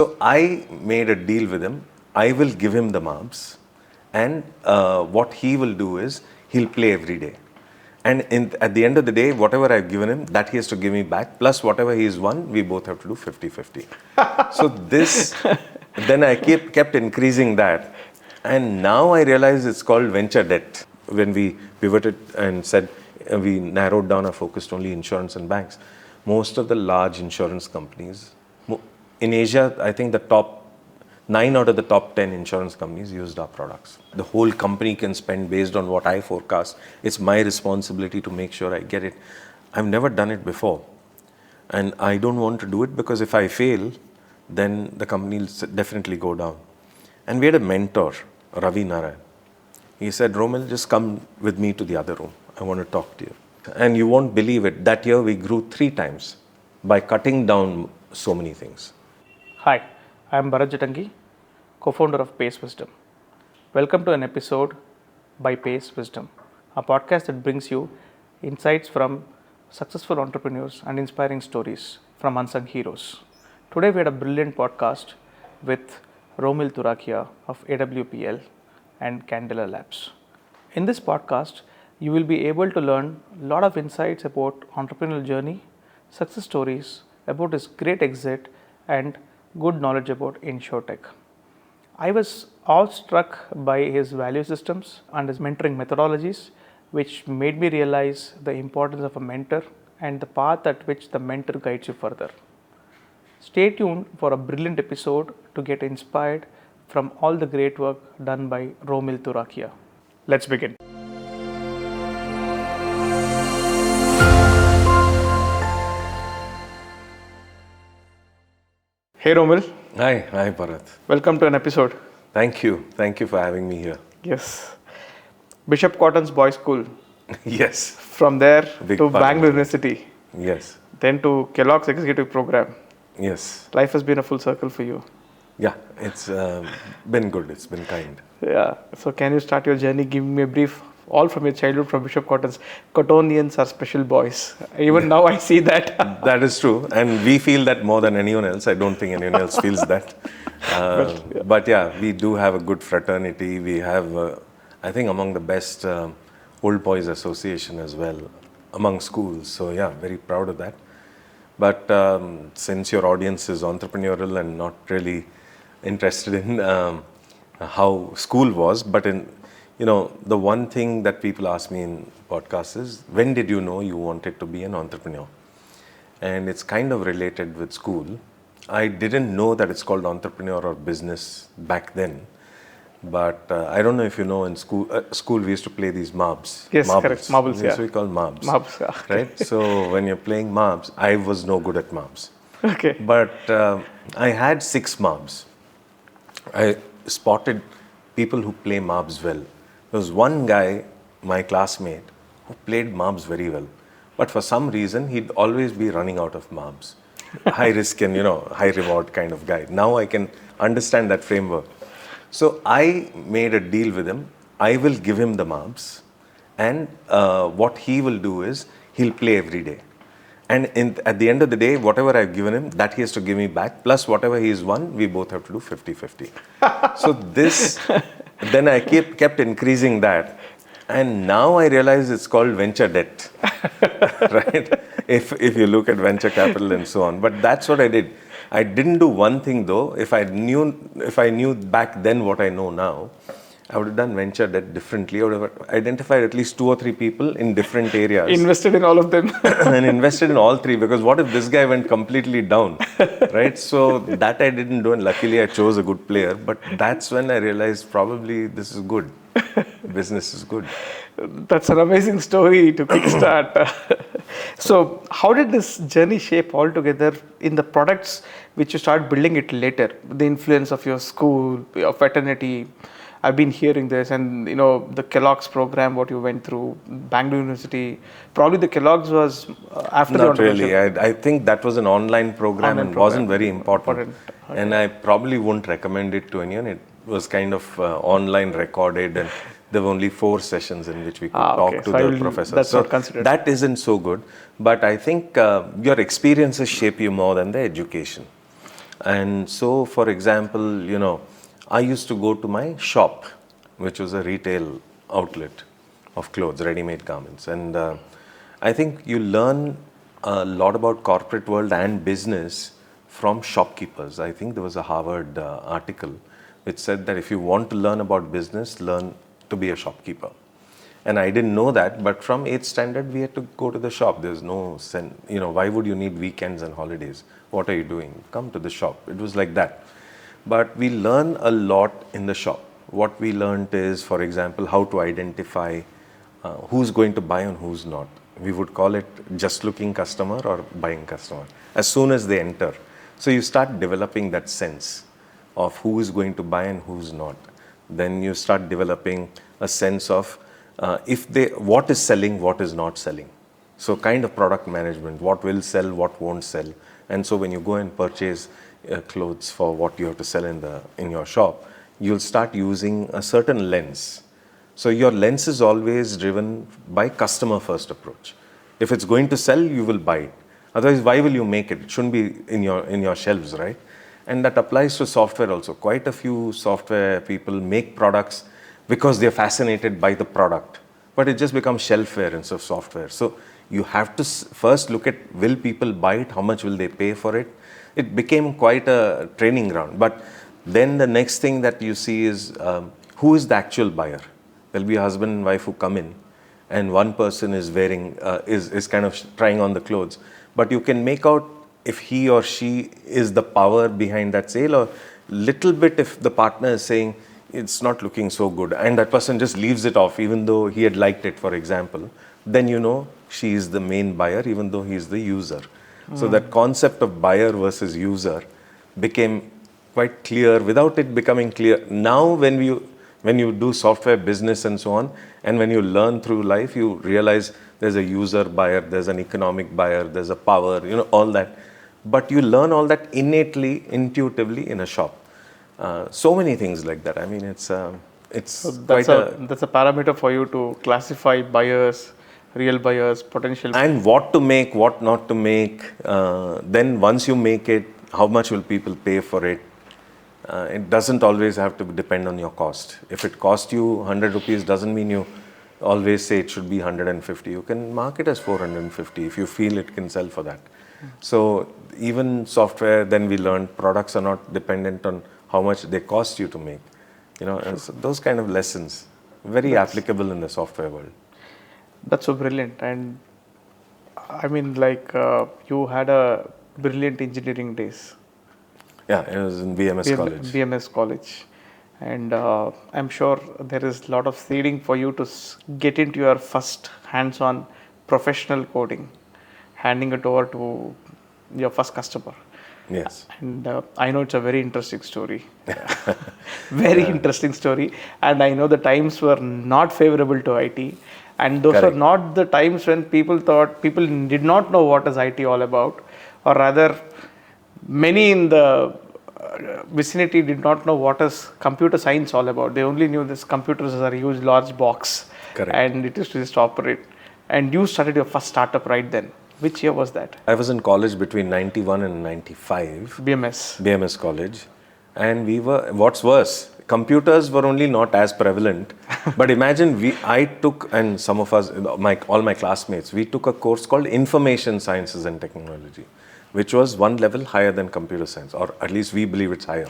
So I made a deal with him. I will give him the marks, and what he will do is he'll play every day. And at the end of the day, whatever I've given him, that he has to give me back, plus whatever he's won, we both have to do 50-50. So then I kept increasing that. And now I realize it's called venture debt. When we pivoted and said we narrowed down our focus to only insurance and banks, most of the large insurance companies, in Asia, I think the top 9 out of the top 10 insurance companies used our products. The whole company can spend based on what I forecast. It's my responsibility to make sure I get it. I've never done it before. And I don't want to do it because if I fail, then the company will definitely go down. And we had a mentor, Ravi Narayan. He said, Romil, just come with me to the other room. I want to talk to you. And you won't believe it. That year we grew 3 times by cutting down so many things. Hi, I am Bharat Jatangi, co-founder of Pace Wisdom. Welcome to an episode by Pace Wisdom, a podcast that brings you insights from successful entrepreneurs and inspiring stories from unsung heroes. Today we had a brilliant podcast with Romil Turakhia of AWPL and Candela Labs. In this podcast, you will be able to learn a lot of insights about entrepreneurial journey, success stories, about his great exit, and good knowledge about insurtech. I was awestruck by his value systems and his mentoring methodologies, which made me realize the importance of a mentor and the path at which the mentor guides you further. Stay tuned for a brilliant episode to get inspired from all the great work done by Romil Turakhia. Let's begin. Hey Romil. Hi Bharat. Welcome to an episode. Thank you for having me here. Yes. Bishop Cotton's Boys School. Yes. From there Big to part Bangalore University. Yes. Then to Kellogg's Executive Program. Yes. Life has been a full circle for you. Yeah, it's been good. It's been kind. Yeah. So can you start your journey? Give me a brief, all from your childhood from Bishop Cotton's. Cottonians are special boys. Even now I see that. That is true. And we feel that more than anyone else. I don't think anyone else feels that. But yeah, we do have a good fraternity. We have, I think, among the best old boys association as well among schools. So yeah, very proud of that. But since your audience is entrepreneurial and not really interested in how school was, but in, the one thing that people ask me in podcasts is, when did you know you wanted to be an entrepreneur? And it's kind of related with school. I didn't know that it's called entrepreneur or business back then. But I don't know if you know, in school we used to play these marbs. Yes, marbles. correct. Marbles, yeah. So we call marbs. Marbs, yeah. Right? So when you're playing marbs, I was no good at marbs. Okay. But I had 6 marbs. I spotted people who play marbs well. There was one guy, my classmate, who played marbs very well. But for some reason, he'd always be running out of marbs. High risk and, high reward kind of guy. Now I can understand that framework. So I made a deal with him. I will give him the marks, and what he will do is he'll play every day. And at the end of the day, whatever I've given him, that he has to give me back, plus whatever he's won, we both have to do 50-50. So then I kept increasing that. And now I realize it's called venture debt, right? If you look at venture capital and so on. But that's what I did. I didn't do one thing though. If I knew back then what I know now, I would have done venture debt differently. I would have identified at least 2 or 3 people in different areas. Invested in all of them. And invested in all 3, because what if this guy went completely down, right? So that I didn't do, and luckily I chose a good player. But that's when I realized probably this is good. Business is good. That's an amazing story to kickstart. So how did this journey shape altogether in the products which you start building it later? The influence of your school, your fraternity. I've been hearing this, and the Kellogg's program, what you went through, Bangalore University. Probably the Kellogg's was after Not the really. I think that was an online program and wasn't very important. Okay. And I probably wouldn't recommend it to anyone. It was kind of online recorded, and there were only 4 sessions in which we could talk to the professor. That's not considered. That isn't so good. But I think your experiences shape you more than the education. And so, for example, I used to go to my shop, which was a retail outlet of clothes, ready-made garments. And I think you learn a lot about corporate world and business from shopkeepers. I think there was a Harvard article which said that if you want to learn about business, learn to be a shopkeeper. And I didn't know that, but from 8th standard, we had to go to the shop. There's no sense, why would you need weekends and holidays? What are you doing? Come to the shop. It was like that. But we learn a lot in the shop. What we learned is, for example, how to identify who's going to buy and who's not. We would call it just looking customer or buying customer as soon as they enter. So you start developing that sense of who is going to buy and who's not. Then you start developing a sense of what is selling, what is not selling. So kind of product management, what will sell, what won't sell. And so when you go and purchase clothes for what you have to sell in your shop, you'll start using a certain lens. So your lens is always driven by customer first approach. If it's going to sell, you will buy it. Otherwise, why will you make it? It shouldn't be in your shelves, right? And that applies to software also. Quite a few software people make products because they're fascinated by the product, but it just becomes shelfware instead of software. So you have to first look at, will people buy it? How much will they pay for it? It became quite a training ground. But then the next thing that you see is who is the actual buyer? There'll be a husband and wife who come in, and one person is wearing, is kind of trying on the clothes. But you can make out if he or she is the power behind that sale, or little bit if the partner is saying, it's not looking so good, and that person just leaves it off even though he had liked it, for example, then she is the main buyer even though he is the user. So that concept of buyer versus user became quite clear without it becoming clear. Now when you do software business and so on, and when you learn through life, you realize there's a user buyer, there's an economic buyer, there's a power, all that. But you learn all that innately, intuitively in a shop. So many things like that. I mean, it's so that's a parameter for you to classify buyers, real buyers, potential, and what to make, what not to make. Then once you make it, how much will people pay for it? It doesn't always have to depend on your cost. If it cost you 100 rupees, doesn't mean you always say it should be 150. You can mark it as 450 if you feel it can sell for that. So even software, then we learned products are not dependent on how much they cost you to make. And so those kind of lessons, very applicable in the software world. That's so brilliant. And I mean, you had a brilliant engineering days. Yeah, it was in BMS College. And I'm sure there is a lot of seeding for you to get into your first hands-on professional coding, handing it over to your first customer. Yes. And I know it's a very interesting story. Very interesting story. And I know the times were not favorable to IT. And those Correct. were not the times when people did not know what is IT all about. Or rather, many in the vicinity did not know what is computer science all about. They only knew this computers are a huge large box. Correct. And it is to just operate. And you started your first startup right then. Which year was that? I was in college between 91 and 95. BMS College. And what's worse, computers were only not as prevalent. But imagine I took, and some of us, all my classmates, we took a course called Information Sciences and Technology, which was one level higher than computer science, or at least we believe it's higher.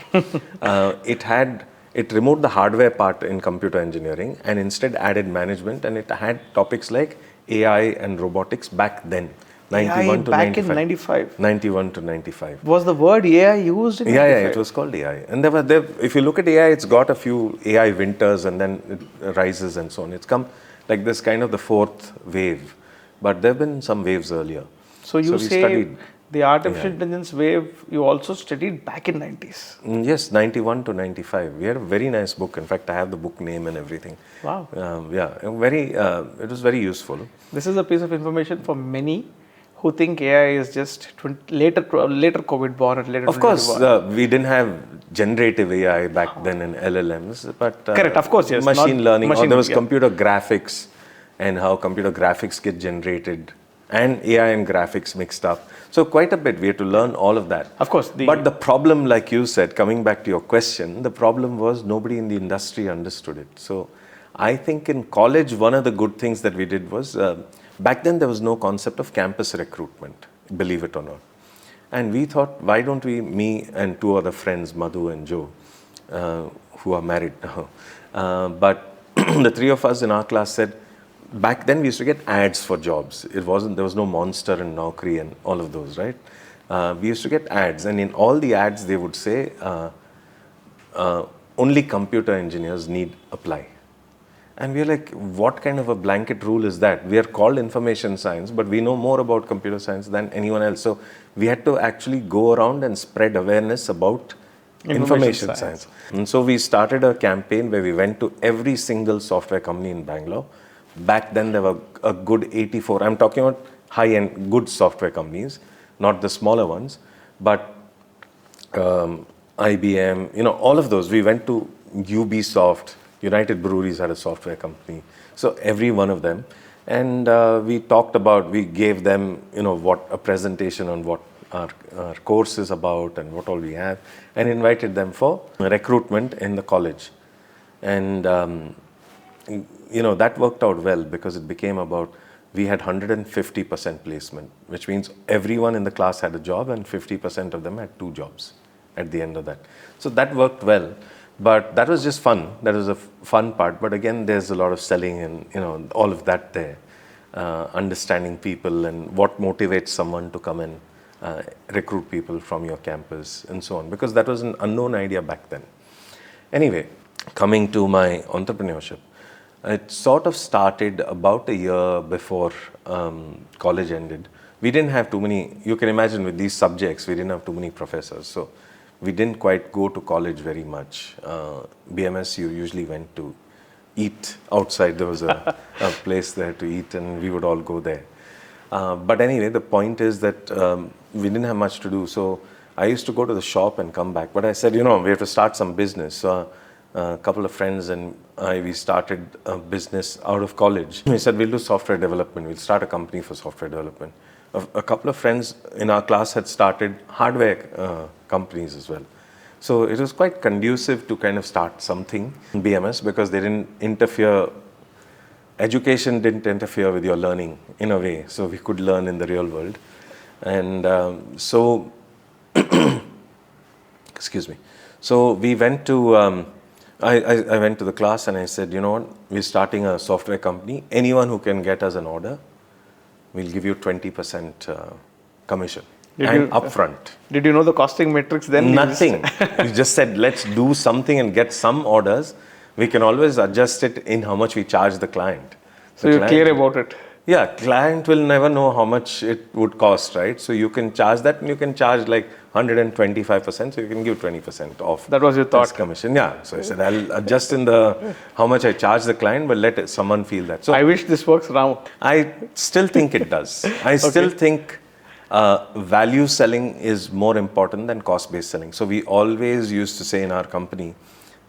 It removed the hardware part in computer engineering and instead added management, and it had topics like AI and robotics back then. 91 to 95. In 95. 91 to 95. Was the word AI used in 95? Yeah, it was called AI. And if you look at AI, it's got a few AI winters and then it rises and so on. It's come like this kind of the fourth wave. But there have been some waves earlier. So you say the artificial intelligence wave, you also studied back in 90s? Yes, 91 to 95. We had a very nice book. In fact, I have the book name and everything. Wow. It was very useful. This is a piece of information for many who think AI is just later COVID born and later. Of course, we didn't have generative AI back then in LLMs, but correct, of course, yes, machine learning. There was computer graphics and how computer graphics get generated and AI and graphics mixed up. So quite a bit, we had to learn all of that. Of course. But the problem, like you said, coming back to your question, the problem was nobody in the industry understood it. So I think in college, one of the good things that we did was, back then there was no concept of campus recruitment, believe it or not. And we thought, why don't we, me and two other friends, Madhu and Joe, who are married now, but the three of us in our class said, back then we used to get ads for jobs. There was no Monster and Naukri and all of those, right? We used to get ads, and in all the ads they would say, only computer engineers need apply. And we are like, what kind of a blanket rule is that? We are called information science, but we know more about computer science than anyone else. So we had to actually go around and spread awareness about information science. And so we started a campaign where we went to every single software company in Bangalore. Back then there were a good 84, I'm talking about high-end good software companies, not the smaller ones, but IBM, all of those. We went to Ubisoft, United Breweries had a software company. So every one of them. And we gave them, what a presentation on what our course is about and what all we have, and invited them for recruitment in the college. And, that worked out well because it became about, we had 150% placement, which means everyone in the class had a job and 50% of them had 2 jobs at the end of that. So that worked well. But that was just fun. That was a fun part. But again, there's a lot of selling and all of that there. Understanding people and what motivates someone to come and recruit people from your campus and so on. Because that was an unknown idea back then. Anyway, coming to my entrepreneurship, it sort of started about a year before college ended. We didn't have too many, you can imagine with these subjects, we didn't have too many professors. So we didn't quite go to college very much. BMS, you usually went to eat outside. There was a place there to eat and we would all go there. But anyway, the point is that we didn't have much to do. So I used to go to the shop and come back. But I said, we have to start some business. So a couple of friends and we started a business out of college. We said, we'll do software development. We'll start a company for software development. A couple of friends in our class had started hardware companies as well. So it was quite conducive to kind of start something in BMS because they didn't interfere, education didn't interfere with your learning in a way. So we could learn in the real world. And excuse me. So we went to, I went to the class and I said, we're starting a software company. Anyone who can get us an order, we'll give you 20% commission. Upfront. Did you know the costing metrics then? Nothing. We just said, let's do something and get some orders. We can always adjust it in how much we charge the client. So you're clear about it? Yeah, client will never know how much it would cost, right? So you can charge that and you can charge like 125%, so you can give 20% off. That was your thought? Commission, yeah. So I said, I'll adjust in how much I charge the client, but let someone feel that. So I wish this works now. I still think it does. I still think value selling is more important than cost-based selling. So we always used to say in our company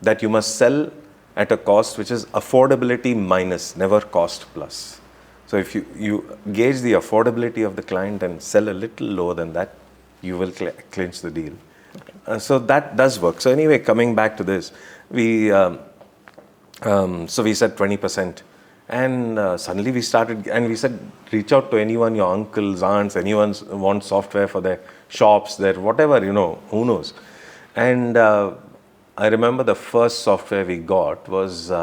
that you must sell at a cost which is affordability minus, never cost plus. So if you gauge the affordability of the client and sell a little lower than that, you will clinch the deal. Okay. So that does work. So anyway, coming back to this, we said 20%. And suddenly we started, and we said, reach out to anyone, your uncles, aunts, anyone wants software for their shops, their whatever, who knows. And I remember the first software we got was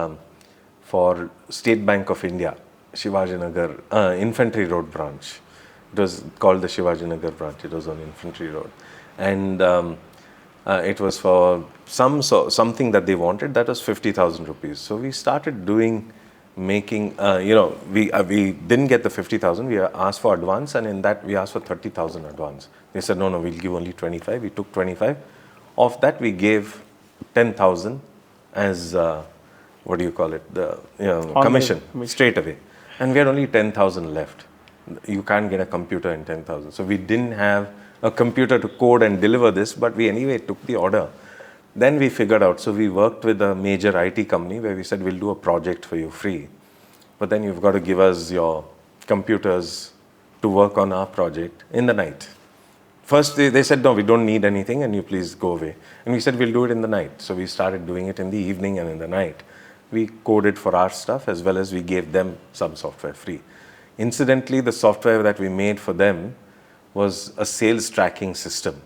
for State Bank of India, Shivajinagar, Infantry Road branch. It was called the Shivajinagar branch. It was on Infantry Road. And it was for something that they wanted. That was 50,000 rupees. So we started making, we didn't get the 50,000. We asked for advance, and in that we asked for 30,000 advance. They said, no, we'll give only 25. We took 25. Of that, we gave 10,000 as, the commission straight away. And we had only 10,000 left. You can't get a computer in 10,000. So we didn't have a computer to code and deliver this, but we anyway took the order. Then we figured out, so we worked with a major IT company where we said, we'll do a project for you free. But then you've got to give us your computers to work on our project in the night. First, they said, no, we don't need anything and you please go away. And we said, we'll do it in the night. So we started doing it in the evening and in the night. We coded for our stuff as well as we gave them some software free. Incidentally, the software that we made for them was a sales tracking system.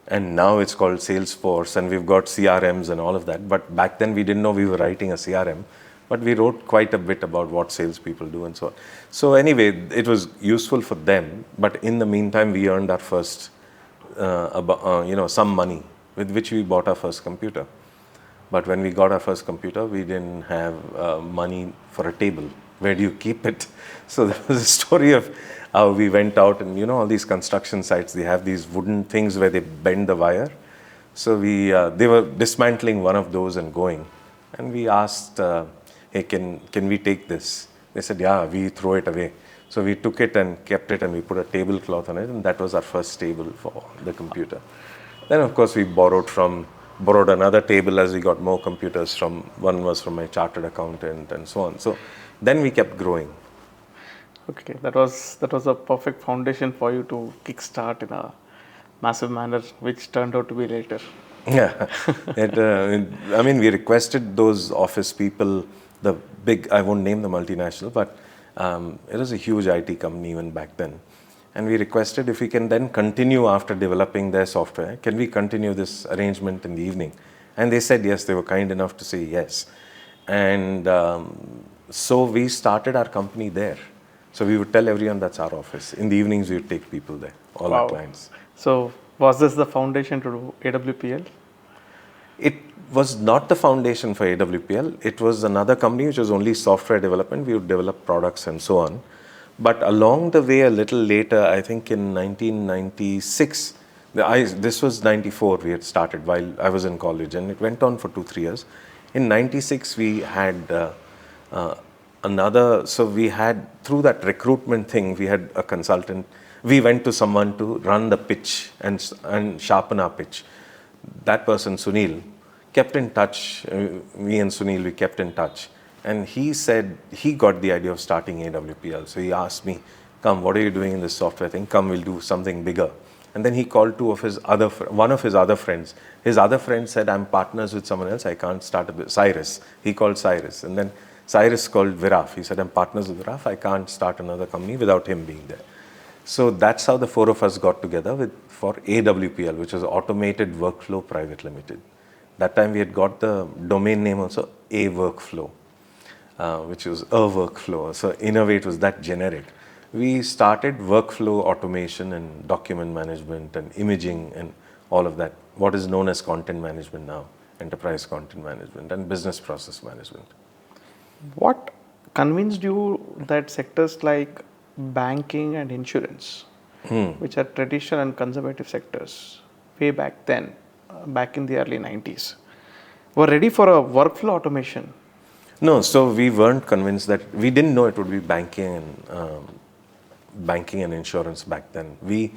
And now it's called Salesforce and we've got CRMs and all of that. But back then we didn't know we were writing a CRM. But we wrote quite a bit about what salespeople do and so on. So anyway, it was useful for them. But in the meantime, we earned our first, some money with which we bought our first computer. But when we got our first computer, we didn't have money for a table. Where do you keep it? So there was a story of how we went out and, all these construction sites, they have these wooden things where they bend the wire. So they were dismantling one of those and going. And we asked, hey, can we take this? They said, yeah, we throw it away. So we took it and kept it and we put a tablecloth on it. And that was our first table for the computer. Then, of course, we borrowed another table as we got more computers one was from my chartered accountant and so on. So then we kept growing. Okay, that was a perfect foundation for you to kickstart in a massive manner, which turned out to be later. Yeah, we requested those office people, the big, I won't name the multinational, but it was a huge IT company even back then. And we requested if we can then continue after developing their software, can we continue this arrangement in the evening? And they said yes, they were kind enough to say yes. And so we started our company there. So we would tell everyone that's our office. In the evenings, we would take people there, all our clients. So was this the foundation to do AWPL? It was not the foundation for AWPL. It was another company which was only software development. We would develop products and so on. But along the way, a little later, I think in 1996, this was 94, we had started while I was in college, and it went on for 2-3 years. In 96, we had through that recruitment thing, we had a consultant. We went to someone to run the pitch and sharpen our pitch. That person, Sunil, kept in touch. Me and Sunil, we kept in touch. And he said he got the idea of starting AWPL. So he asked me, come, what are you doing in this software thing? Come, we'll do something bigger. And then he called one of his other friends. His other friend said, I'm partners with someone else. I can't start Cyrus. He called Cyrus. And then Cyrus called Viraf. He said, I'm partners with Viraf. I can't start another company without him being there. So that's how the four of us got together for AWPL, which was Automated Workflow Private Limited. That time we had got the domain name also, A Workflow. Which was a workflow. So in a way, it was that generic. We started workflow automation and document management and imaging and all of that. What is known as content management now, enterprise content management and business process management. What convinced you that sectors like banking and insurance, which are traditional and conservative sectors, way back then, back in the early 90s, were ready for a workflow automation? No, so we weren't convinced that, we didn't know it would be banking and insurance back then. We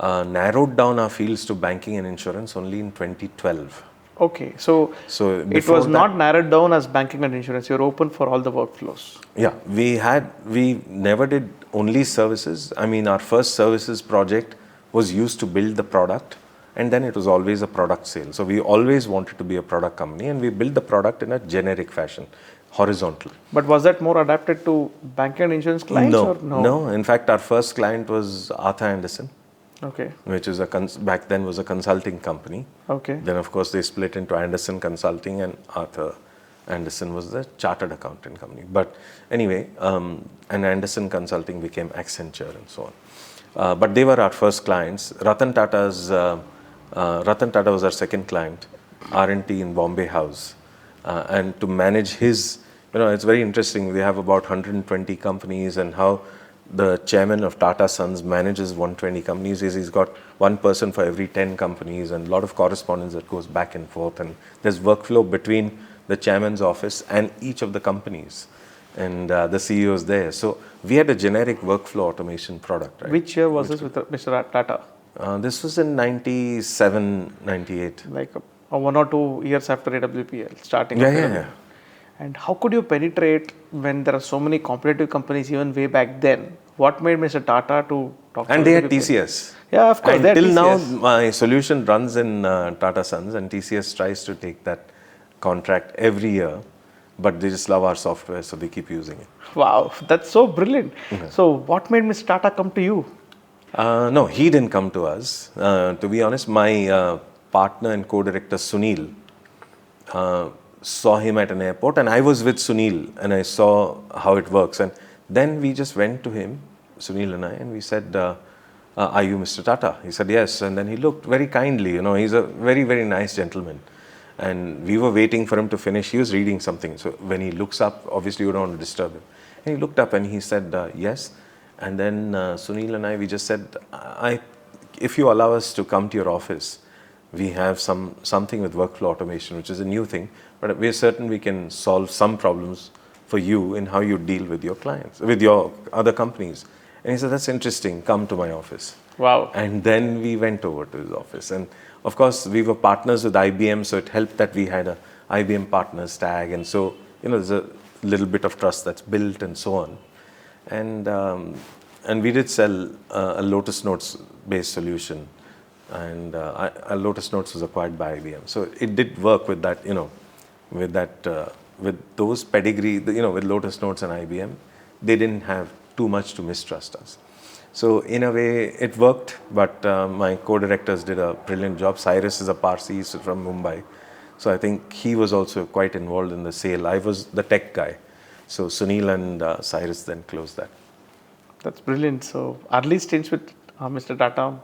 narrowed down our fields to banking and insurance only in 2012. Okay, so it was not narrowed down as banking and insurance. You're open for all the workflows. Yeah, we never did only services. Our first services project was used to build the product. And then it was always a product sale. So we always wanted to be a product company and we built the product in a generic fashion, horizontal. But was that more adapted to banking and insurance clients? No. In fact, our first client was Arthur Andersen. Okay. Which is back then was a consulting company. Okay. Then of course they split into Andersen Consulting and Arthur Andersen was the chartered accountant company. But anyway, and Andersen Consulting became Accenture and so on. But they were our first clients. Ratan Tata was our second client, R&T in Bombay House. And to manage his, it's very interesting. We have about 120 companies and how the chairman of Tata Sons manages 120 companies is he's got one person for every 10 companies and a lot of correspondence that goes back and forth. And there's workflow between the chairman's office and each of the companies. And the CEO is there. So we had a generic workflow automation product. Right? Which year was this with Mr. Tata? This was in 97, 98. Like 1 or 2 years after AWPL starting. Yeah. And how could you penetrate when there are so many competitive companies even way back then what made Mr. Tata to talk to And they you had people? TCS. Yeah, of course. And they had till now, TCS. my solution runs in Tata Sons, and TCS tries to take that contract every year, but they just love our software, so they keep using it. Wow, that's so brilliant. So, what made Mr. Tata come to you? No, he didn't come to us. To be honest, my partner and co-director Sunil saw him at an airport, and I was with Sunil, and I saw how it works. And then we just went to him, Sunil and I, and we said, "Are you Mr. Tata?" He said, "Yes." And then he looked very kindly. He's a very, very nice gentleman. And we were waiting for him to finish. He was reading something. So when he looks up, obviously you don't want to disturb him. And he looked up and he said, "Yes." And then Sunil and I, we just said, if you allow us to come to your office, we have something with workflow automation, which is a new thing, but we're certain we can solve some problems for you in how you deal with your clients, with your other companies. And he said, "That's interesting, come to my office." Wow. And then we went over to his office. And of course, we were partners with IBM, so it helped that we had a IBM partners tag. And so, there's a little bit of trust that's built and so on. And we did sell a Lotus Notes based solution, and Lotus Notes was acquired by IBM. So it did work with that, with those pedigree, with Lotus Notes and IBM, they didn't have too much to mistrust us. So in a way, it worked, but my co-directors did a brilliant job. Cyrus is a Parsi, he's from Mumbai. So I think he was also quite involved in the sale. I was the tech guy. So Sunil and Cyrus then closed that. That's brilliant. So, early stints with Mr. Tata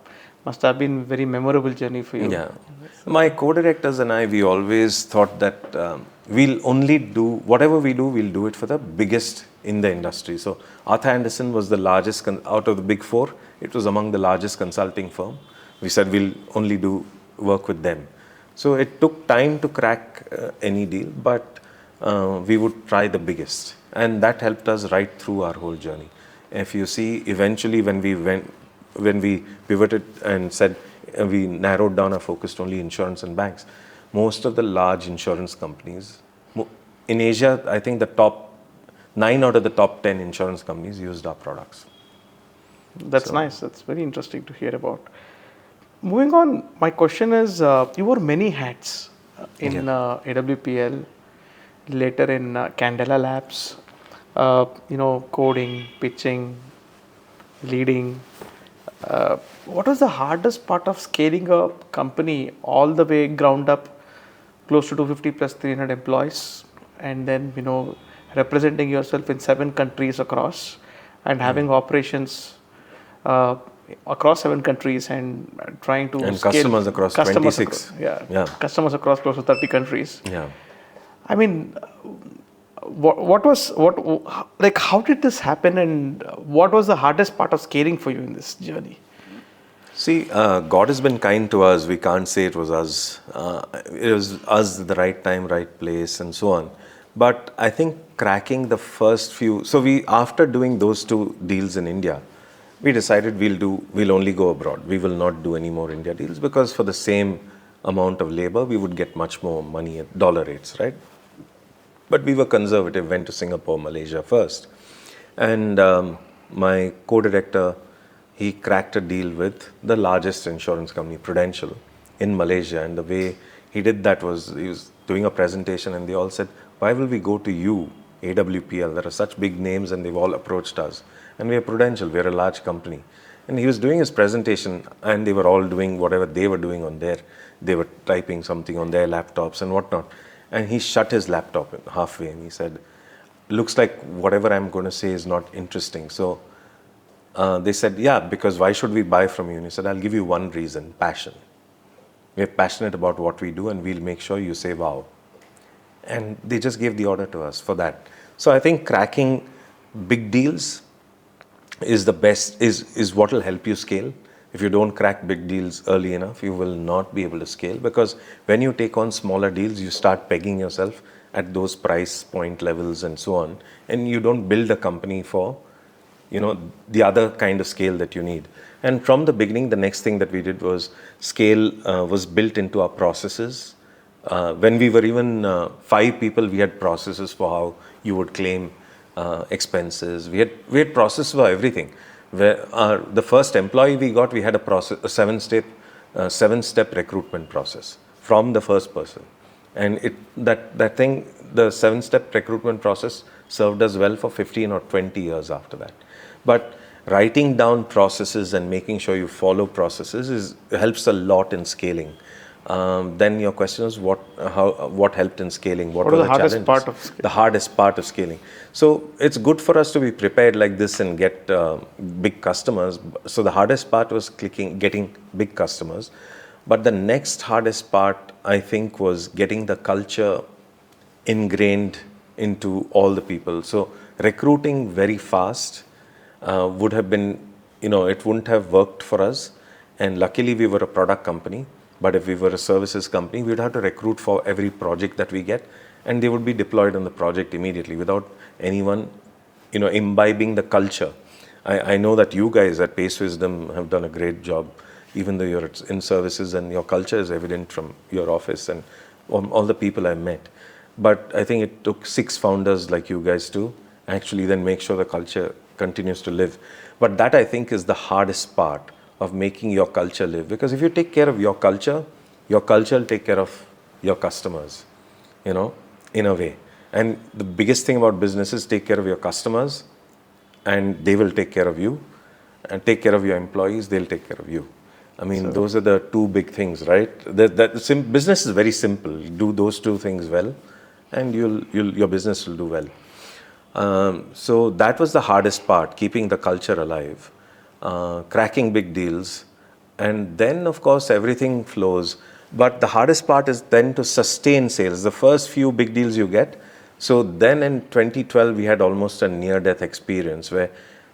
must have been very memorable journey for you. Yeah. My co-directors and I, we always thought that we'll only do, whatever we do, we'll do it for the biggest in the industry. So Arthur Andersen was the largest, out of the big four, it was among the largest consulting firm. We said we'll only do work with them. So it took time to crack any deal, but we would try the biggest. And that helped us right through our whole journey. If you see, eventually when we pivoted and said we narrowed down our focus to only insurance and banks, most of the large insurance companies in Asia, I think the top 9 out of the top 10 insurance companies used our products. That's nice. That's very interesting to hear about. Moving on, my question is, you wore many hats in AWPL, later in Candela Labs, coding, pitching, leading. What was the hardest part of scaling a company all the way ground up, close to 250 plus 300 employees, and then representing yourself in 7 countries across, and having operations across 7 countries and trying to and scale customers across 26. Customers across close to 30 countries. Yeah. I mean, how did this happen, and what was the hardest part of scaling for you in this journey? See, God has been kind to us. We can't say it was us. It was us at the right time, right place, and so on. But I think cracking the first few. So after doing those 2 deals in India, we decided we'll only go abroad. We will not do any more India deals, because for the same amount of labor, we would get much more money at dollar rates, right? But we were conservative, went to Singapore, Malaysia first. And my co-director, he cracked a deal with the largest insurance company, Prudential, in Malaysia. And the way he did that was, he was doing a presentation and they all said, "Why will we go to you, AWPL? There are such big names and they've all approached us. And we are Prudential, we are a large company." And he was doing his presentation and they were all doing whatever they were doing they were typing something on their laptops and whatnot. And he shut his laptop halfway and he said, "Looks like whatever I'm going to say is not interesting." So they said, "Yeah, because why should we buy from you?" And he said, "I'll give you one reason, passion. We're passionate about what we do and we'll make sure you say wow." And they just gave the order to us for that. So I think cracking big deals is the best, is what will help you scale. If you don't crack big deals early enough, you will not be able to scale, because when you take on smaller deals, you start pegging yourself at those price point levels and so on, and you don't build a company for the other kind of scale that you need. And from the beginning, the next thing that we did was scale was built into our processes. When we were even 5 people, we had processes for how you would claim expenses. We had process for everything. Where the first employee we got, we had a seven-step recruitment process from the first person, and the seven-step recruitment process served us well for 15 or 20 years after that. But writing down processes and making sure you follow processes helps a lot in scaling. Then your question is what helped in scaling? What was were the the hardest challenges? part of scaling? The hardest part of scaling. So it's good for us to be prepared like this and get big customers. So the hardest part was getting big customers. But the next hardest part, I think, was getting the culture ingrained into all the people. So recruiting very fast would have been, it wouldn't have worked for us. And luckily we were a product company. But if we were a services company, we'd have to recruit for every project that we get, and they would be deployed on the project immediately without anyone, imbibing the culture. I know that you guys at Pace Wisdom have done a great job, even though you're in services and your culture is evident from your office and all the people I met. But I think it took 6 founders like you guys to actually then make sure the culture continues to live. But that, I think, is the hardest part of making your culture live. Because if you take care of your culture will take care of your customers, in a way. And the biggest thing about business is take care of your customers and they will take care of you, and take care of your employees, they'll take care of you. I mean, those are the 2 big things, right? Business is very simple. Do those 2 things well and your business will do well. So that was the hardest part, keeping the culture alive. Cracking big deals, and then of course everything flows. But the hardest part is then to sustain sales. The first few big deals you get. So then in 2012 we had almost a near-death experience where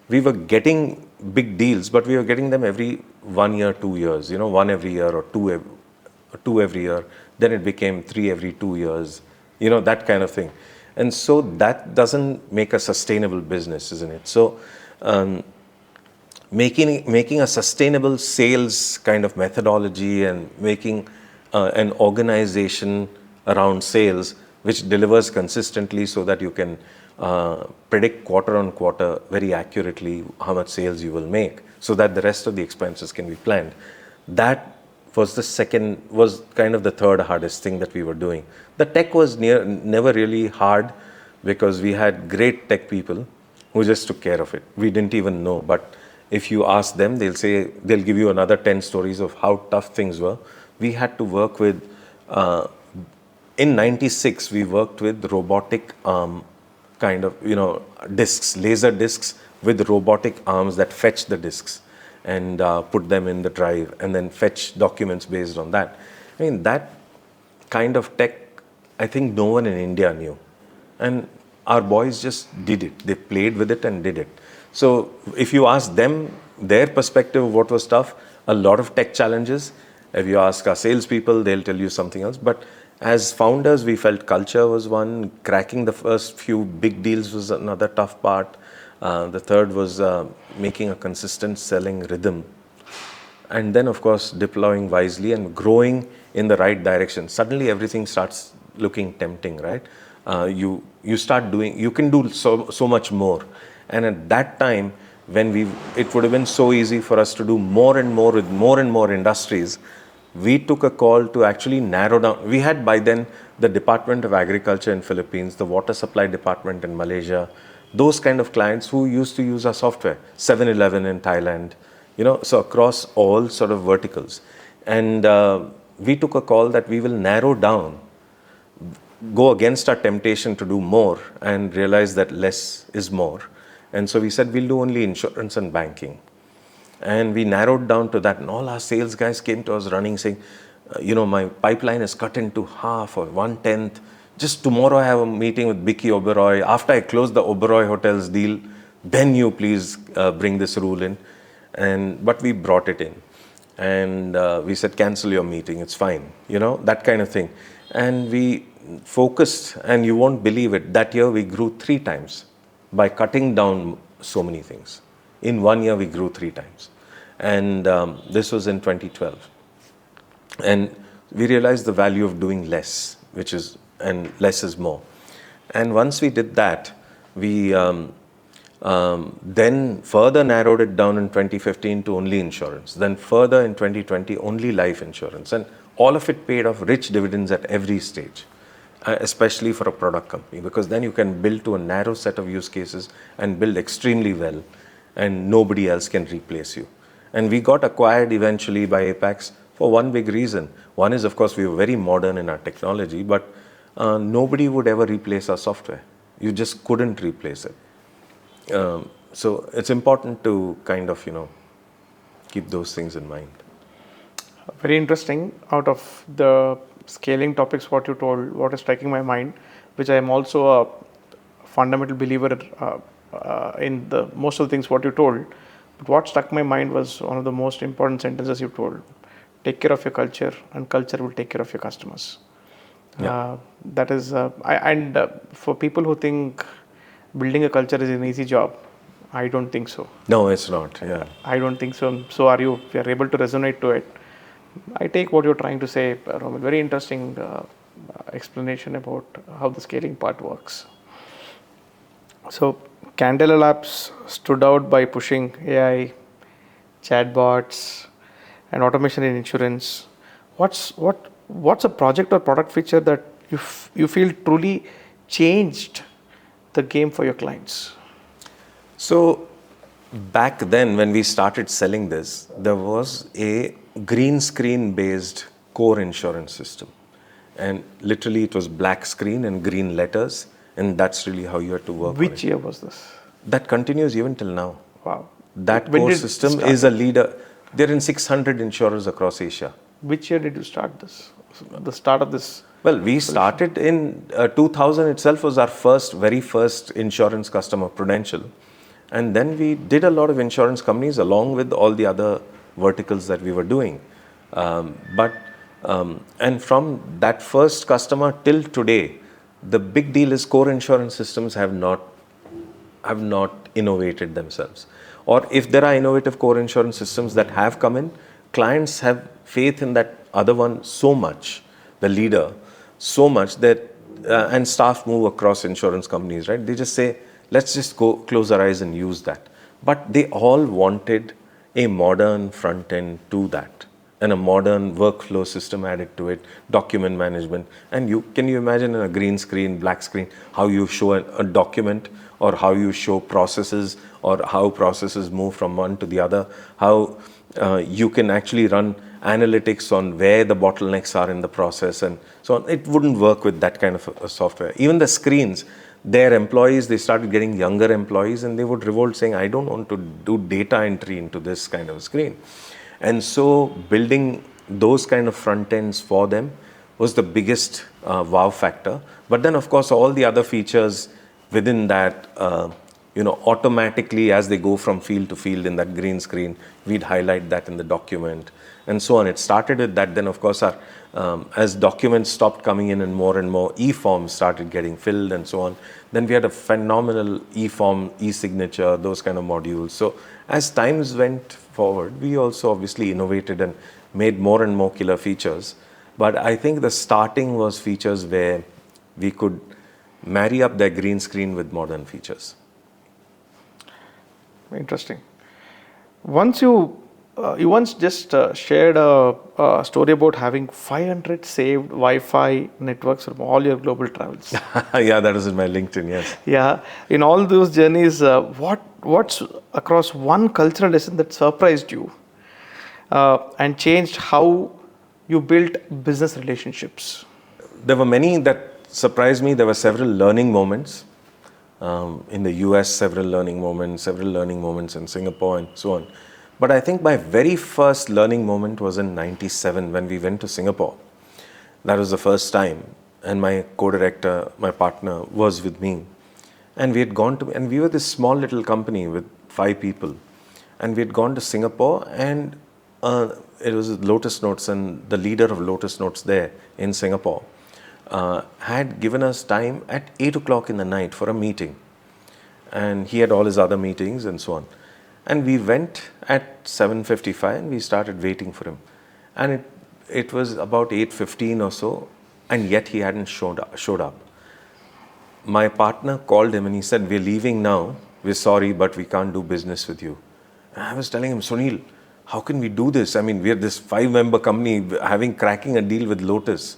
we were getting big deals, but we were getting them every 1 year, 2 years. 1 every year or 2 every year. Then it became 3 every 2 years. That kind of thing. And so that doesn't make a sustainable business, isn't it? So making a sustainable sales kind of methodology and making an organization around sales which delivers consistently so that you can predict quarter on quarter very accurately how much sales you will make so that the rest of the expenses can be planned. That was kind of the third hardest thing that we were doing. The tech was never really hard because we had great tech people who just took care of it. We didn't even know, but if you ask them, they'll give you another 10 stories of how tough things were. We had to work with, in 96, we worked with robotic kind of, discs, laser discs with robotic arms that fetch the discs and put them in the drive and then fetch documents based on that. I mean, that kind of tech, I think no one in India knew. And our boys just did it. They played with it and did it. So if you ask them their perspective of what was tough, a lot of tech challenges. If you ask our salespeople, they'll tell you something else. But as founders, we felt culture was one. Cracking the first few big deals was another tough part. The third was making a consistent selling rhythm. And then, of course, deploying wisely and growing in the right direction. Suddenly, everything starts looking tempting, right? You start doing, you can do so much more. And at that time, it would have been so easy for us to do more and more with more and more industries, we took a call to actually narrow down. We had by then the Department of Agriculture in Philippines, the Water Supply Department in Malaysia, those kind of clients who used to use our software, 7-Eleven in Thailand, so across all sort of verticals. And we took a call that we will narrow down, go against our temptation to do more and realize that less is more. And so we said, we'll do only insurance and banking. And we narrowed down to that. And all our sales guys came to us running saying, my pipeline is cut into half or 1/10. Just tomorrow I have a meeting with Vicky Oberoi. After I close the Oberoi Hotels deal, then you please bring this rule in. But we brought it in. And we said, cancel your meeting. It's fine. That kind of thing. And we focused, and you won't believe it, that year we grew 3 times. By cutting down so many things. In 1 year, we grew 3 times. And this was in 2012. And we realized the value of doing less, and less is more. And once we did that, We then further narrowed it down in 2015 to only insurance. Then further in 2020, only life insurance. And all of it paid off rich dividends at every stage, especially for a product company, because then you can build to a narrow set of use cases and build extremely well, and nobody else can replace you. And we got acquired eventually by Apex for one big reason. One is, of course, we were very modern in our technology, but nobody would ever replace our software. You just couldn't replace it. So it's important to kind of, keep those things in mind. Very interesting. Out of the scaling topics, what you told, what is striking my mind, which I am also a fundamental believer in the most of the things what you told. But what struck my mind was one of the most important sentences you told. Take care of your culture, and culture will take care of your customers. Yeah. That is, for people who think building a culture is an easy job, I don't think so. No, it's not. Yeah. I don't think so. So are you? If you are able to resonate to it. I take what you're trying to say, Romil. Very interesting explanation about how the scaling part works. So Candela Labs stood out by pushing AI, chatbots, and automation in insurance. What's a project or product feature that you feel truly changed the game for your clients? So back then when we started selling this, there was a green screen based core insurance system. And literally it was black screen and green letters, and that's really how you had to work. Which year was this? That continues even till now. Wow. That core system is a leader. They're in 600 insurers across Asia. Which year did you start this? The start of this? Well, we started in 2000 itself was our very first insurance customer, Prudential. And then we did a lot of insurance companies along with all the other verticals that we were doing. And from that first customer till today, the big deal is core insurance systems have not innovated themselves. Or if there are innovative core insurance systems that have come in, clients have faith in that other one so much, the leader, so much that, and staff move across insurance companies, right? They just say, let's just go close our eyes and use that. But they all wanted a modern front end to that, and a modern workflow system added to it, document management. And can you imagine in a green screen, black screen, how you show a document, or how you show processes, or how processes move from one to the other, how you can actually run analytics on where the bottlenecks are in the process and so on. It wouldn't work with that kind of a software. Even the screens, their employees, they started getting younger employees, and they would revolt saying, I don't want to do data entry into this kind of screen. And so building those kind of front ends for them was the biggest wow factor. But then of course all the other features within that, automatically as they go from field to field in that green screen, we'd highlight that in the document and so on. It started with that. Then of course as documents stopped coming in and more e-forms started getting filled and so on, then we had a phenomenal e-form, e-signature, those kind of modules. So as times went forward, we also obviously innovated and made more and more killer features. But I think the starting was features where we could marry up their green screen with modern features. Interesting. Once you once just shared a story about having 500 saved Wi-Fi networks from all your global travels. Yeah, that is in my LinkedIn, yes. Yeah. In all those journeys, what's across one cultural lesson that surprised you and changed how you built business relationships? There were many that surprised me. There were several learning moments. In the US, several learning moments in Singapore and so on. But I think my very first learning moment was in 97 when we went to Singapore. That was the first time. And my co-director, my partner, was with me. And we had and we were this small little company with 5 people. And we had gone to Singapore, and it was Lotus Notes, and the leader of Lotus Notes there in Singapore had given us time at 8 o'clock in the night for a meeting. And he had all his other meetings and so on. And we went at 7:55 and we started waiting for him. And it was about 8:15 or so, and yet he hadn't showed up. my partner called him and he said, "We're leaving now. We're sorry, but we can't do business with you." And I was telling him, "Sunil, how can we do this? I mean, we're this 5-member company, cracking a deal with Lotus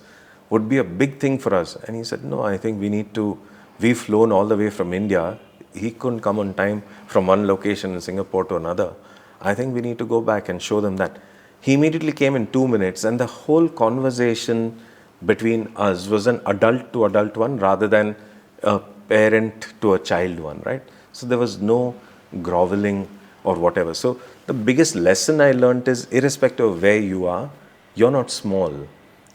would be a big thing for us." And he said, "No, I think we've flown all the way from India. He couldn't come on time from one location in Singapore to another. I think we need to go back and show them that." He immediately came in 2 minutes, and the whole conversation between us was an adult to adult one rather than a parent to a child one, right? So there was no groveling or whatever. So the biggest lesson I learned is, irrespective of where you are, you're not small.